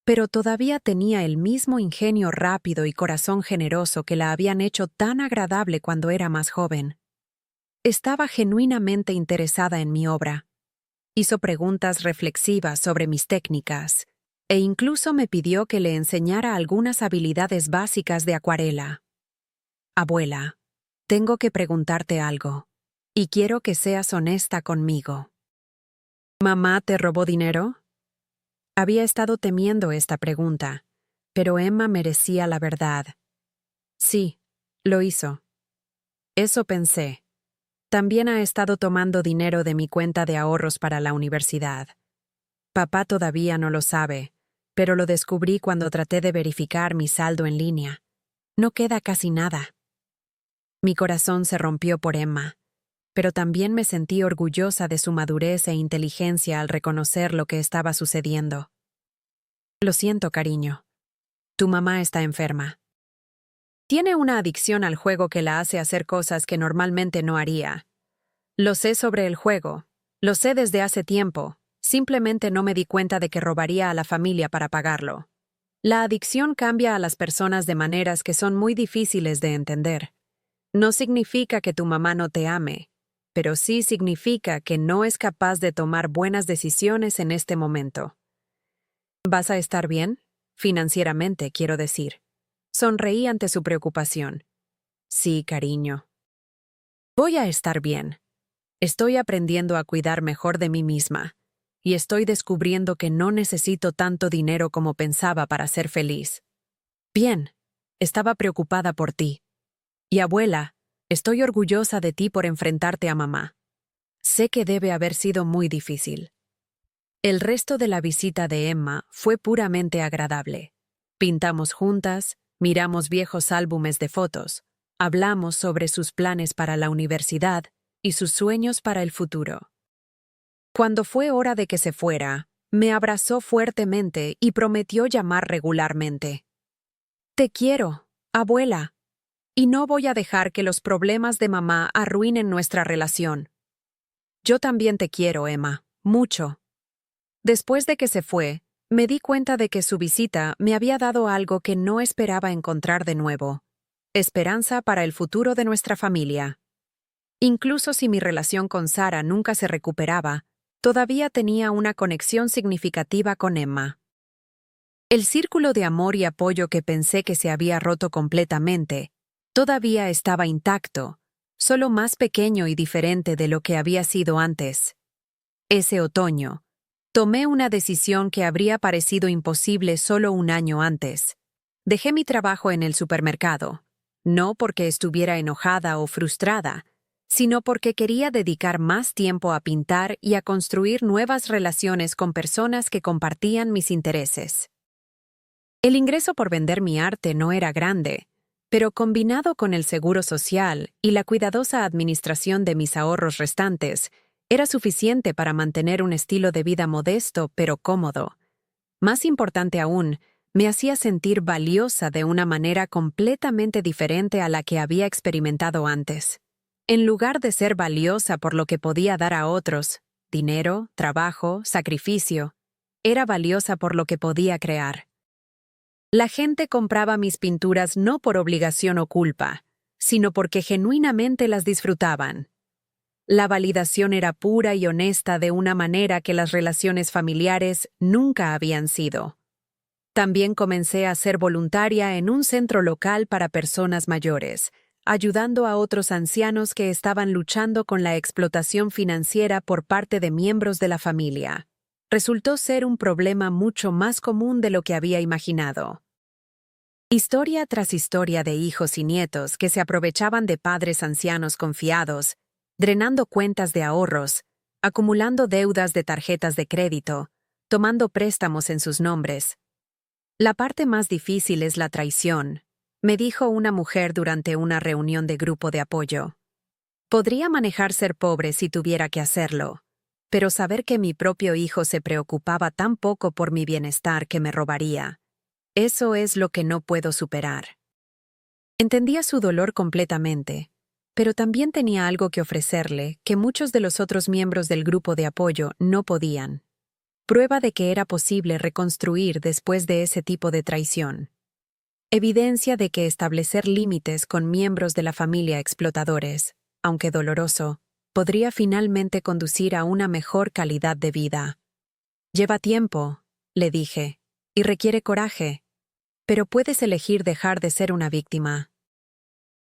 S1: pero todavía tenía el mismo ingenio rápido y corazón generoso que la habían hecho tan agradable cuando era más joven. Estaba genuinamente interesada en mi obra. Hizo preguntas reflexivas sobre mis técnicas e incluso me pidió que le enseñara algunas habilidades básicas de acuarela. Abuela, tengo que preguntarte algo, y quiero que seas honesta conmigo. ¿Mamá te robó dinero? Había estado temiendo esta pregunta, pero Emma merecía la verdad. Sí, lo hizo. Eso pensé. También ha estado tomando dinero de mi cuenta de ahorros para la universidad. Papá todavía no lo sabe, pero lo descubrí cuando traté de verificar mi saldo en línea. No queda casi nada. Mi corazón se rompió por Emma, pero también me sentí orgullosa de su madurez e inteligencia al reconocer lo que estaba sucediendo. Lo siento, cariño. Tu mamá está enferma. Tiene una adicción al juego que la hace hacer cosas que normalmente no haría. Lo sé sobre el juego. Lo sé desde hace tiempo. Simplemente no me di cuenta de que robaría a la familia para pagarlo. La adicción cambia a las personas de maneras que son muy difíciles de entender. No significa que tu mamá no te ame, pero sí significa que no es capaz de tomar buenas decisiones en este momento. ¿Vas a estar bien? Financieramente, quiero decir. Sonreí ante su preocupación. Sí, cariño. Voy a estar bien. Estoy aprendiendo a cuidar mejor de mí misma, y estoy descubriendo que no necesito tanto dinero como pensaba para ser feliz. Bien, estaba preocupada por ti. Y abuela, estoy orgullosa de ti por enfrentarte a mamá. Sé que debe haber sido muy difícil. El resto de la visita de Emma fue puramente agradable. Pintamos juntas, miramos viejos álbumes de fotos, hablamos sobre sus planes para la universidad y sus sueños para el futuro. Cuando fue hora de que se fuera, me abrazó fuertemente y prometió llamar regularmente. Te quiero, abuela, y no voy a dejar que los problemas de mamá arruinen nuestra relación. Yo también te quiero, Emma, mucho. Después de que se fue, me di cuenta de que su visita me había dado algo que no esperaba encontrar de nuevo: esperanza para el futuro de nuestra familia. Incluso si mi relación con Sara nunca se recuperaba, todavía tenía una conexión significativa con Emma. El círculo de amor y apoyo que pensé que se había roto completamente, todavía estaba intacto, solo más pequeño y diferente de lo que había sido antes. Ese otoño, tomé una decisión que habría parecido imposible solo un año antes. Dejé mi trabajo en el supermercado, no porque estuviera enojada o frustrada, sino porque quería dedicar más tiempo a pintar y a construir nuevas relaciones con personas que compartían mis intereses. El ingreso por vender mi arte no era grande, pero combinado con el seguro social y la cuidadosa administración de mis ahorros restantes, era suficiente para mantener un estilo de vida modesto pero cómodo. Más importante aún, me hacía sentir valiosa de una manera completamente diferente a la que había experimentado antes. En lugar de ser valiosa por lo que podía dar a otros, dinero, trabajo, sacrificio, era valiosa por lo que podía crear. La gente compraba mis pinturas no por obligación o culpa, sino porque genuinamente las disfrutaban. La validación era pura y honesta de una manera que las relaciones familiares nunca habían sido. También comencé a ser voluntaria en un centro local para personas mayores, ayudando a otros ancianos que estaban luchando con la explotación financiera por parte de miembros de la familia. Resultó ser un problema mucho más común de lo que había imaginado. Historia tras historia de hijos y nietos que se aprovechaban de padres ancianos confiados, drenando cuentas de ahorros, acumulando deudas de tarjetas de crédito, tomando préstamos en sus nombres. La parte más difícil es la traición, me dijo una mujer durante una reunión de grupo de apoyo. Podría manejar ser pobre si tuviera que hacerlo, pero saber que mi propio hijo se preocupaba tan poco por mi bienestar que me robaría, eso es lo que no puedo superar. Entendía su dolor completamente, pero también tenía algo que ofrecerle que muchos de los otros miembros del grupo de apoyo no podían. Prueba de que era posible reconstruir después de ese tipo de traición. Evidencia de que establecer límites con miembros de la familia explotadores, aunque doloroso, podría finalmente conducir a una mejor calidad de vida. Lleva tiempo, le dije, y requiere coraje, pero puedes elegir dejar de ser una víctima.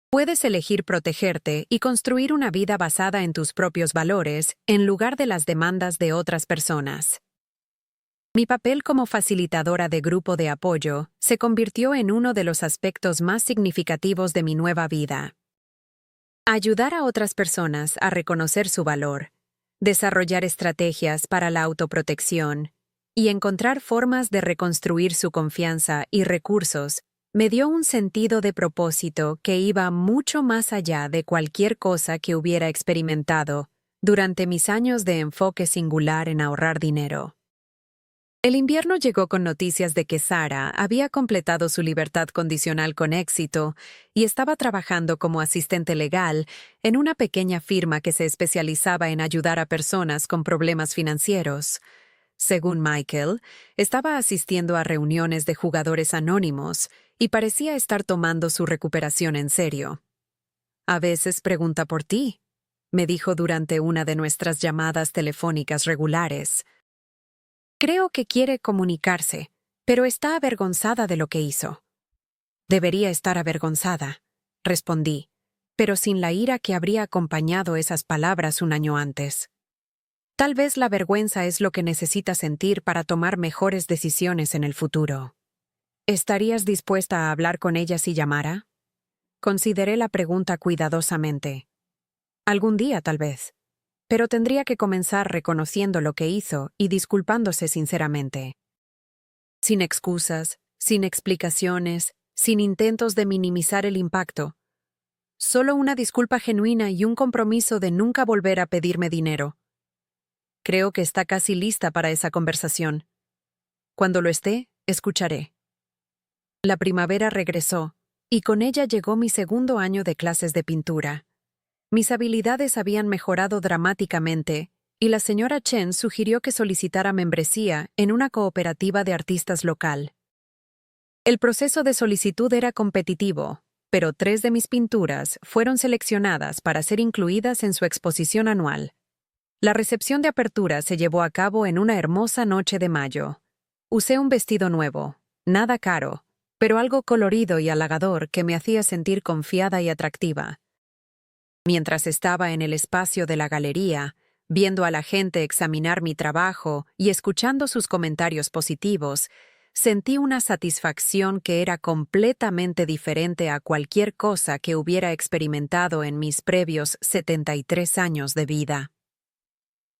S1: Puedes elegir protegerte y construir una vida basada en tus propios valores en lugar de las demandas de otras personas. Mi papel como facilitadora de grupo de apoyo se convirtió en uno de los aspectos más significativos de mi nueva vida. Ayudar a otras personas a reconocer su valor, desarrollar estrategias para la autoprotección y encontrar formas de reconstruir su confianza y recursos me dio un sentido de propósito que iba mucho más allá de cualquier cosa que hubiera experimentado durante mis años de enfoque singular en ahorrar dinero. El invierno llegó con noticias de que Sara había completado su libertad condicional con éxito y estaba trabajando como asistente legal en una pequeña firma que se especializaba en ayudar a personas con problemas financieros. Según Michael, estaba asistiendo a reuniones de jugadores anónimos y parecía estar tomando su recuperación en serio. A veces pregunta por ti, me dijo durante una de nuestras llamadas telefónicas regulares. Creo que quiere comunicarse, pero está avergonzada de lo que hizo. Debería estar avergonzada, respondí, pero sin la ira que habría acompañado esas palabras un año antes. Tal vez la vergüenza es lo que necesita sentir para tomar mejores decisiones en el futuro. ¿Estarías dispuesta a hablar con ella si llamara? Consideré la pregunta cuidadosamente. Algún día, tal vez. Pero tendría que comenzar reconociendo lo que hizo y disculpándose sinceramente. Sin excusas, sin explicaciones, sin intentos de minimizar el impacto. Solo una disculpa genuina y un compromiso de nunca volver a pedirme dinero. Creo que está casi lista para esa conversación. Cuando lo esté, escucharé. La primavera regresó, y con ella llegó mi segundo año de clases de pintura. Mis habilidades habían mejorado dramáticamente, y la señora Chen sugirió que solicitara membresía en una cooperativa de artistas local. El proceso de solicitud era competitivo, pero 3 de mis pinturas fueron seleccionadas para ser incluidas en su exposición anual. La recepción de apertura se llevó a cabo en una hermosa noche de mayo. Usé un vestido nuevo, nada caro, pero algo colorido y halagador que me hacía sentir confiada y atractiva. Mientras estaba en el espacio de la galería, viendo a la gente examinar mi trabajo y escuchando sus comentarios positivos, sentí una satisfacción que era completamente diferente a cualquier cosa que hubiera experimentado en mis previos 73 años de vida.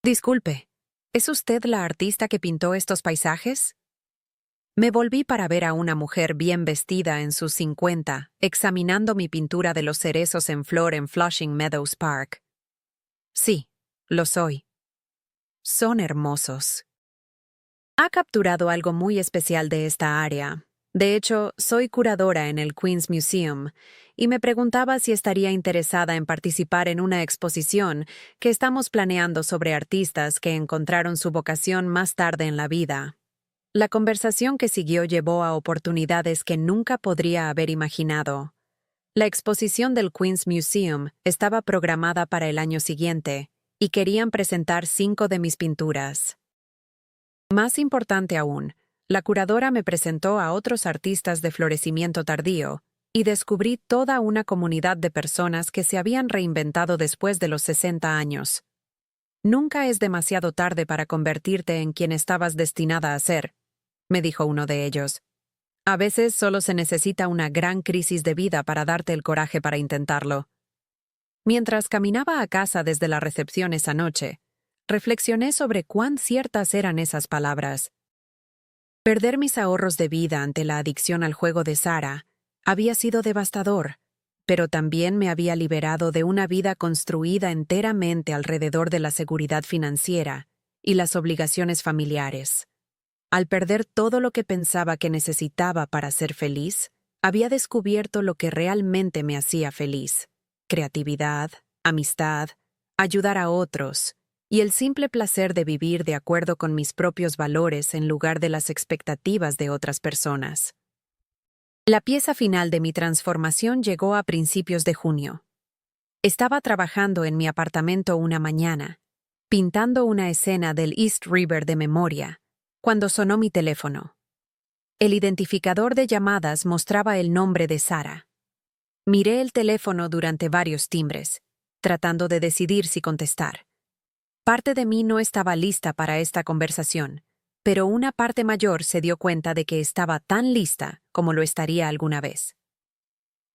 S1: Disculpe, ¿es usted la artista que pintó estos paisajes? Me volví para ver a una mujer bien vestida en sus 50, examinando mi pintura de los cerezos en flor en Flushing Meadows Park. Sí, lo soy. Son hermosos. Ha capturado algo muy especial de esta área. De hecho, soy curadora en el Queen's Museum, y me preguntaba si estaría interesada en participar en una exposición que estamos planeando sobre artistas que encontraron su vocación más tarde en la vida. La conversación que siguió llevó a oportunidades que nunca podría haber imaginado. La exposición del Queen's Museum estaba programada para el año siguiente, y querían presentar 5 de mis pinturas. Más importante aún, la curadora me presentó a otros artistas de florecimiento tardío, y descubrí toda una comunidad de personas que se habían reinventado después de los 60 años. Nunca es demasiado tarde para convertirte en quien estabas destinada a ser, me dijo uno de ellos. A veces solo se necesita una gran crisis de vida para darte el coraje para intentarlo. Mientras caminaba a casa desde la recepción esa noche, reflexioné sobre cuán ciertas eran esas palabras. Perder mis ahorros de vida ante la adicción al juego de Sara había sido devastador, pero también me había liberado de una vida construida enteramente alrededor de la seguridad financiera y las obligaciones familiares. Al perder todo lo que pensaba que necesitaba para ser feliz, había descubierto lo que realmente me hacía feliz: creatividad, amistad, ayudar a otros, y el simple placer de vivir de acuerdo con mis propios valores en lugar de las expectativas de otras personas. La pieza final de mi transformación llegó a principios de junio. Estaba trabajando en mi apartamento una mañana, pintando una escena del East River de memoria, cuando sonó mi teléfono. El identificador de llamadas mostraba el nombre de Sara. Miré el teléfono durante varios timbres, tratando de decidir si contestar. Parte de mí no estaba lista para esta conversación, pero una parte mayor se dio cuenta de que estaba tan lista como lo estaría alguna vez.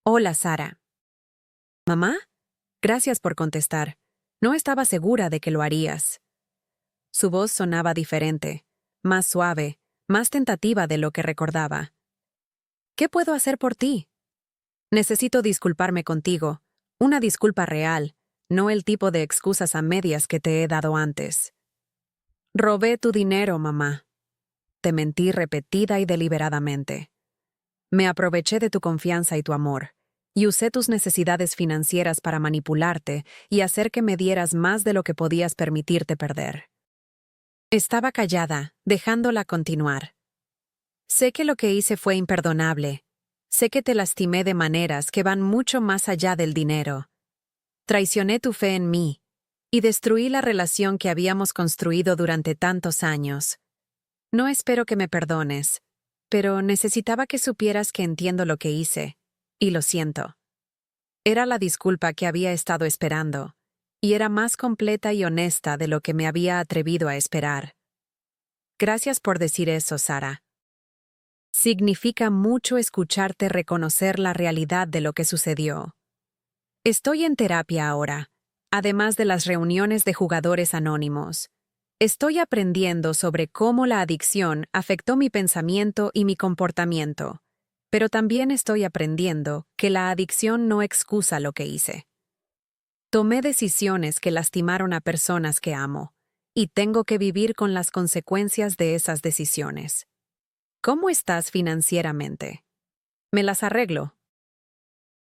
S1: Hola, Sara. ¿Mamá? Gracias por contestar. No estaba segura de que lo harías. Su voz sonaba diferente, más suave, más tentativa de lo que recordaba. ¿Qué puedo hacer por ti? Necesito disculparme contigo, una disculpa real, no el tipo de excusas a medias que te he dado antes. Robé tu dinero, mamá. Te mentí repetida y deliberadamente. Me aproveché de tu confianza y tu amor, y usé tus necesidades financieras para manipularte y hacer que me dieras más de lo que podías permitirte perder. Estaba callada, dejándola continuar. Sé que lo que hice fue imperdonable. Sé que te lastimé de maneras que van mucho más allá del dinero. Traicioné tu fe en mí y destruí la relación que habíamos construido durante tantos años. No espero que me perdones, pero necesitaba que supieras que entiendo lo que hice, y lo siento. Era la disculpa que había estado esperando, y era más completa y honesta de lo que me había atrevido a esperar. Gracias por decir eso, Sara. Significa mucho escucharte reconocer la realidad de lo que sucedió. Estoy en terapia ahora, además de las reuniones de jugadores anónimos. Estoy aprendiendo sobre cómo la adicción afectó mi pensamiento y mi comportamiento, pero también estoy aprendiendo que la adicción no excusa lo que hice. Tomé decisiones que lastimaron a personas que amo, y tengo que vivir con las consecuencias de esas decisiones. ¿Cómo estás financieramente? Me las arreglo.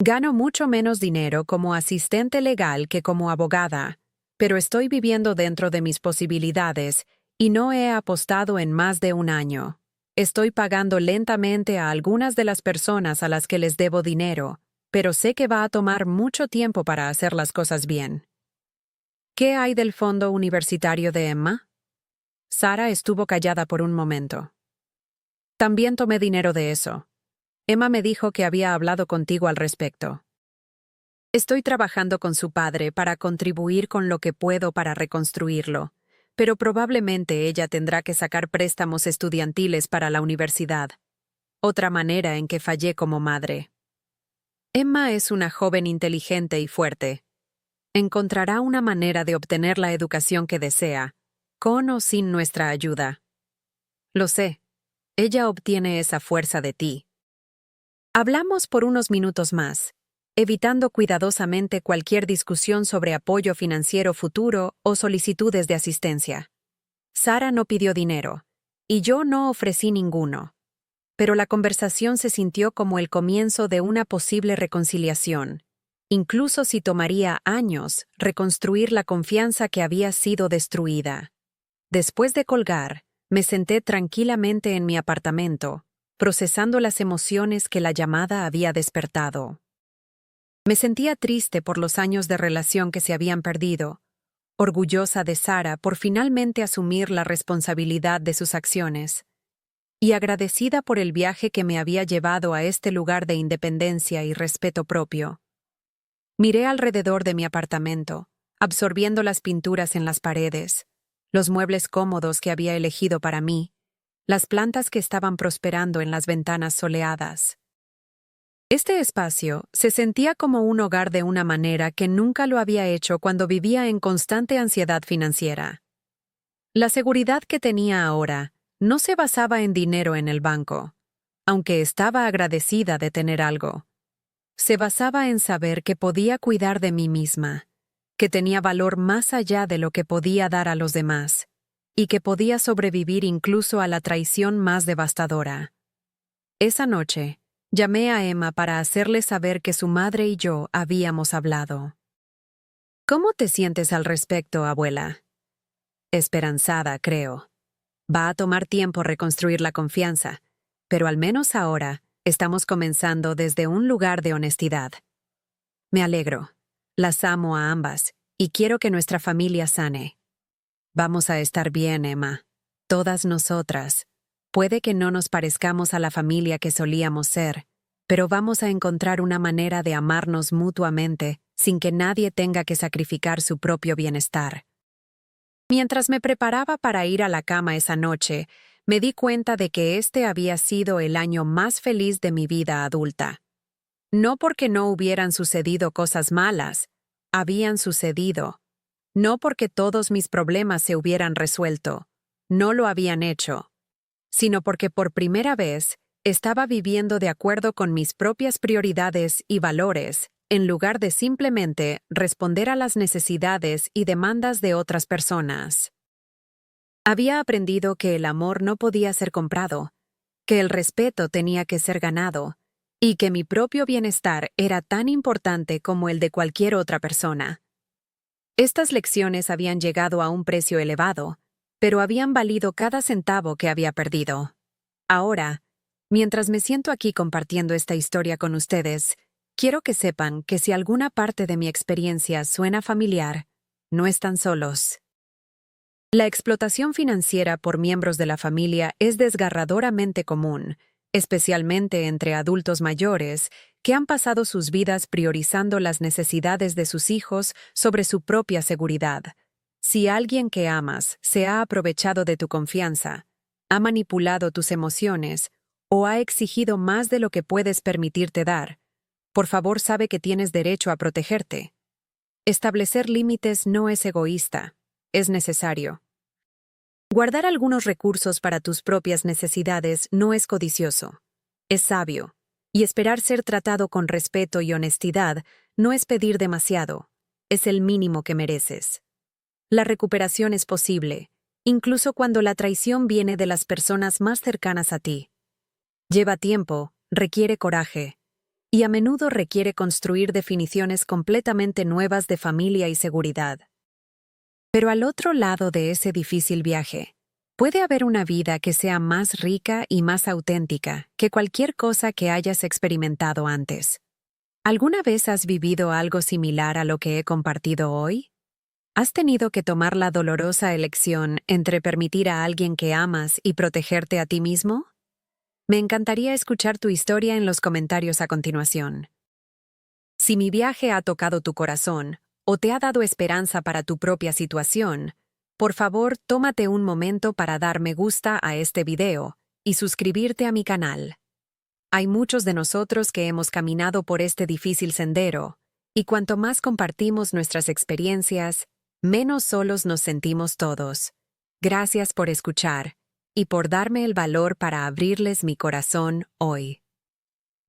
S1: Gano mucho menos dinero como asistente legal que como abogada, pero estoy viviendo dentro de mis posibilidades y no he apostado en más de un año. Estoy pagando lentamente a algunas de las personas a las que les debo dinero, pero sé que va a tomar mucho tiempo para hacer las cosas bien. ¿Qué hay del fondo universitario de Emma? Sara estuvo callada por un momento. También tomé dinero de eso. Emma me dijo que había hablado contigo al respecto. Estoy trabajando con su padre para contribuir con lo que puedo para reconstruirlo, pero probablemente ella tendrá que sacar préstamos estudiantiles para la universidad. Otra manera en que fallé como madre. Emma es una joven inteligente y fuerte. Encontrará una manera de obtener la educación que desea, con o sin nuestra ayuda. Lo sé. Ella obtiene esa fuerza de ti. Hablamos por unos minutos más, evitando cuidadosamente cualquier discusión sobre apoyo financiero futuro o solicitudes de asistencia. Sara no pidió dinero, y yo no ofrecí ninguno. Pero la conversación se sintió como el comienzo de una posible reconciliación, incluso si tomaría años reconstruir la confianza que había sido destruida. Después de colgar, me senté tranquilamente en mi apartamento, procesando las emociones que la llamada había despertado. Me sentía triste por los años de relación que se habían perdido, orgullosa de Sara por finalmente asumir la responsabilidad de sus acciones, y agradecida por el viaje que me había llevado a este lugar de independencia y respeto propio. Miré alrededor de mi apartamento, absorbiendo las pinturas en las paredes, los muebles cómodos que había elegido para mí, las plantas que estaban prosperando en las ventanas soleadas. Este espacio se sentía como un hogar de una manera que nunca lo había hecho cuando vivía en constante ansiedad financiera. La seguridad que tenía ahora no se basaba en dinero en el banco, aunque estaba agradecida de tener algo. Se basaba en saber que podía cuidar de mí misma, que tenía valor más allá de lo que podía dar a los demás, y que podía sobrevivir incluso a la traición más devastadora. Esa noche, llamé a Emma para hacerle saber que su madre y yo habíamos hablado. ¿Cómo te sientes al respecto, abuela? Esperanzada, creo. Va a tomar tiempo reconstruir la confianza, pero al menos ahora estamos comenzando desde un lugar de honestidad. Me alegro. Las amo a ambas y quiero que nuestra familia sane. Vamos a estar bien, Emma. Todas nosotras. Puede que no nos parezcamos a la familia que solíamos ser, pero vamos a encontrar una manera de amarnos mutuamente sin que nadie tenga que sacrificar su propio bienestar. Mientras me preparaba para ir a la cama esa noche, me di cuenta de que este había sido el año más feliz de mi vida adulta. No porque no hubieran sucedido cosas malas, habían sucedido. No porque todos mis problemas se hubieran resuelto, no lo habían hecho, sino porque por primera vez estaba viviendo de acuerdo con mis propias prioridades y valores, en lugar de simplemente responder a las necesidades y demandas de otras personas. Había aprendido que el amor no podía ser comprado, que el respeto tenía que ser ganado, y que mi propio bienestar era tan importante como el de cualquier otra persona. Estas lecciones habían llegado a un precio elevado, pero habían valido cada centavo que había perdido. Ahora, mientras me siento aquí compartiendo esta historia con ustedes, quiero que sepan que si alguna parte de mi experiencia suena familiar, no están solos. La explotación financiera por miembros de la familia es desgarradoramente común, especialmente entre adultos mayores que han pasado sus vidas priorizando las necesidades de sus hijos sobre su propia seguridad. Si alguien que amas se ha aprovechado de tu confianza, ha manipulado tus emociones o ha exigido más de lo que puedes permitirte dar, por favor sabe que tienes derecho a protegerte. Establecer límites no es egoísta, es necesario. Guardar algunos recursos para tus propias necesidades no es codicioso, es sabio, y esperar ser tratado con respeto y honestidad no es pedir demasiado, es el mínimo que mereces. La recuperación es posible, incluso cuando la traición viene de las personas más cercanas a ti. Lleva tiempo, requiere coraje, y a menudo requiere construir definiciones completamente nuevas de familia y seguridad. Pero al otro lado de ese difícil viaje, puede haber una vida que sea más rica y más auténtica que cualquier cosa que hayas experimentado antes. ¿Alguna vez has vivido algo similar a lo que he compartido hoy? ¿Has tenido que tomar la dolorosa elección entre permitir a alguien que amas y protegerte a ti mismo? Me encantaría escuchar tu historia en los comentarios a continuación. Si mi viaje ha tocado tu corazón o te ha dado esperanza para tu propia situación, por favor, tómate un momento para dar me gusta a este video y suscribirte a mi canal. Hay muchos de nosotros que hemos caminado por este difícil sendero, y cuanto más compartimos nuestras experiencias, menos solos nos sentimos todos. Gracias por escuchar y por darme el valor para abrirles mi corazón hoy.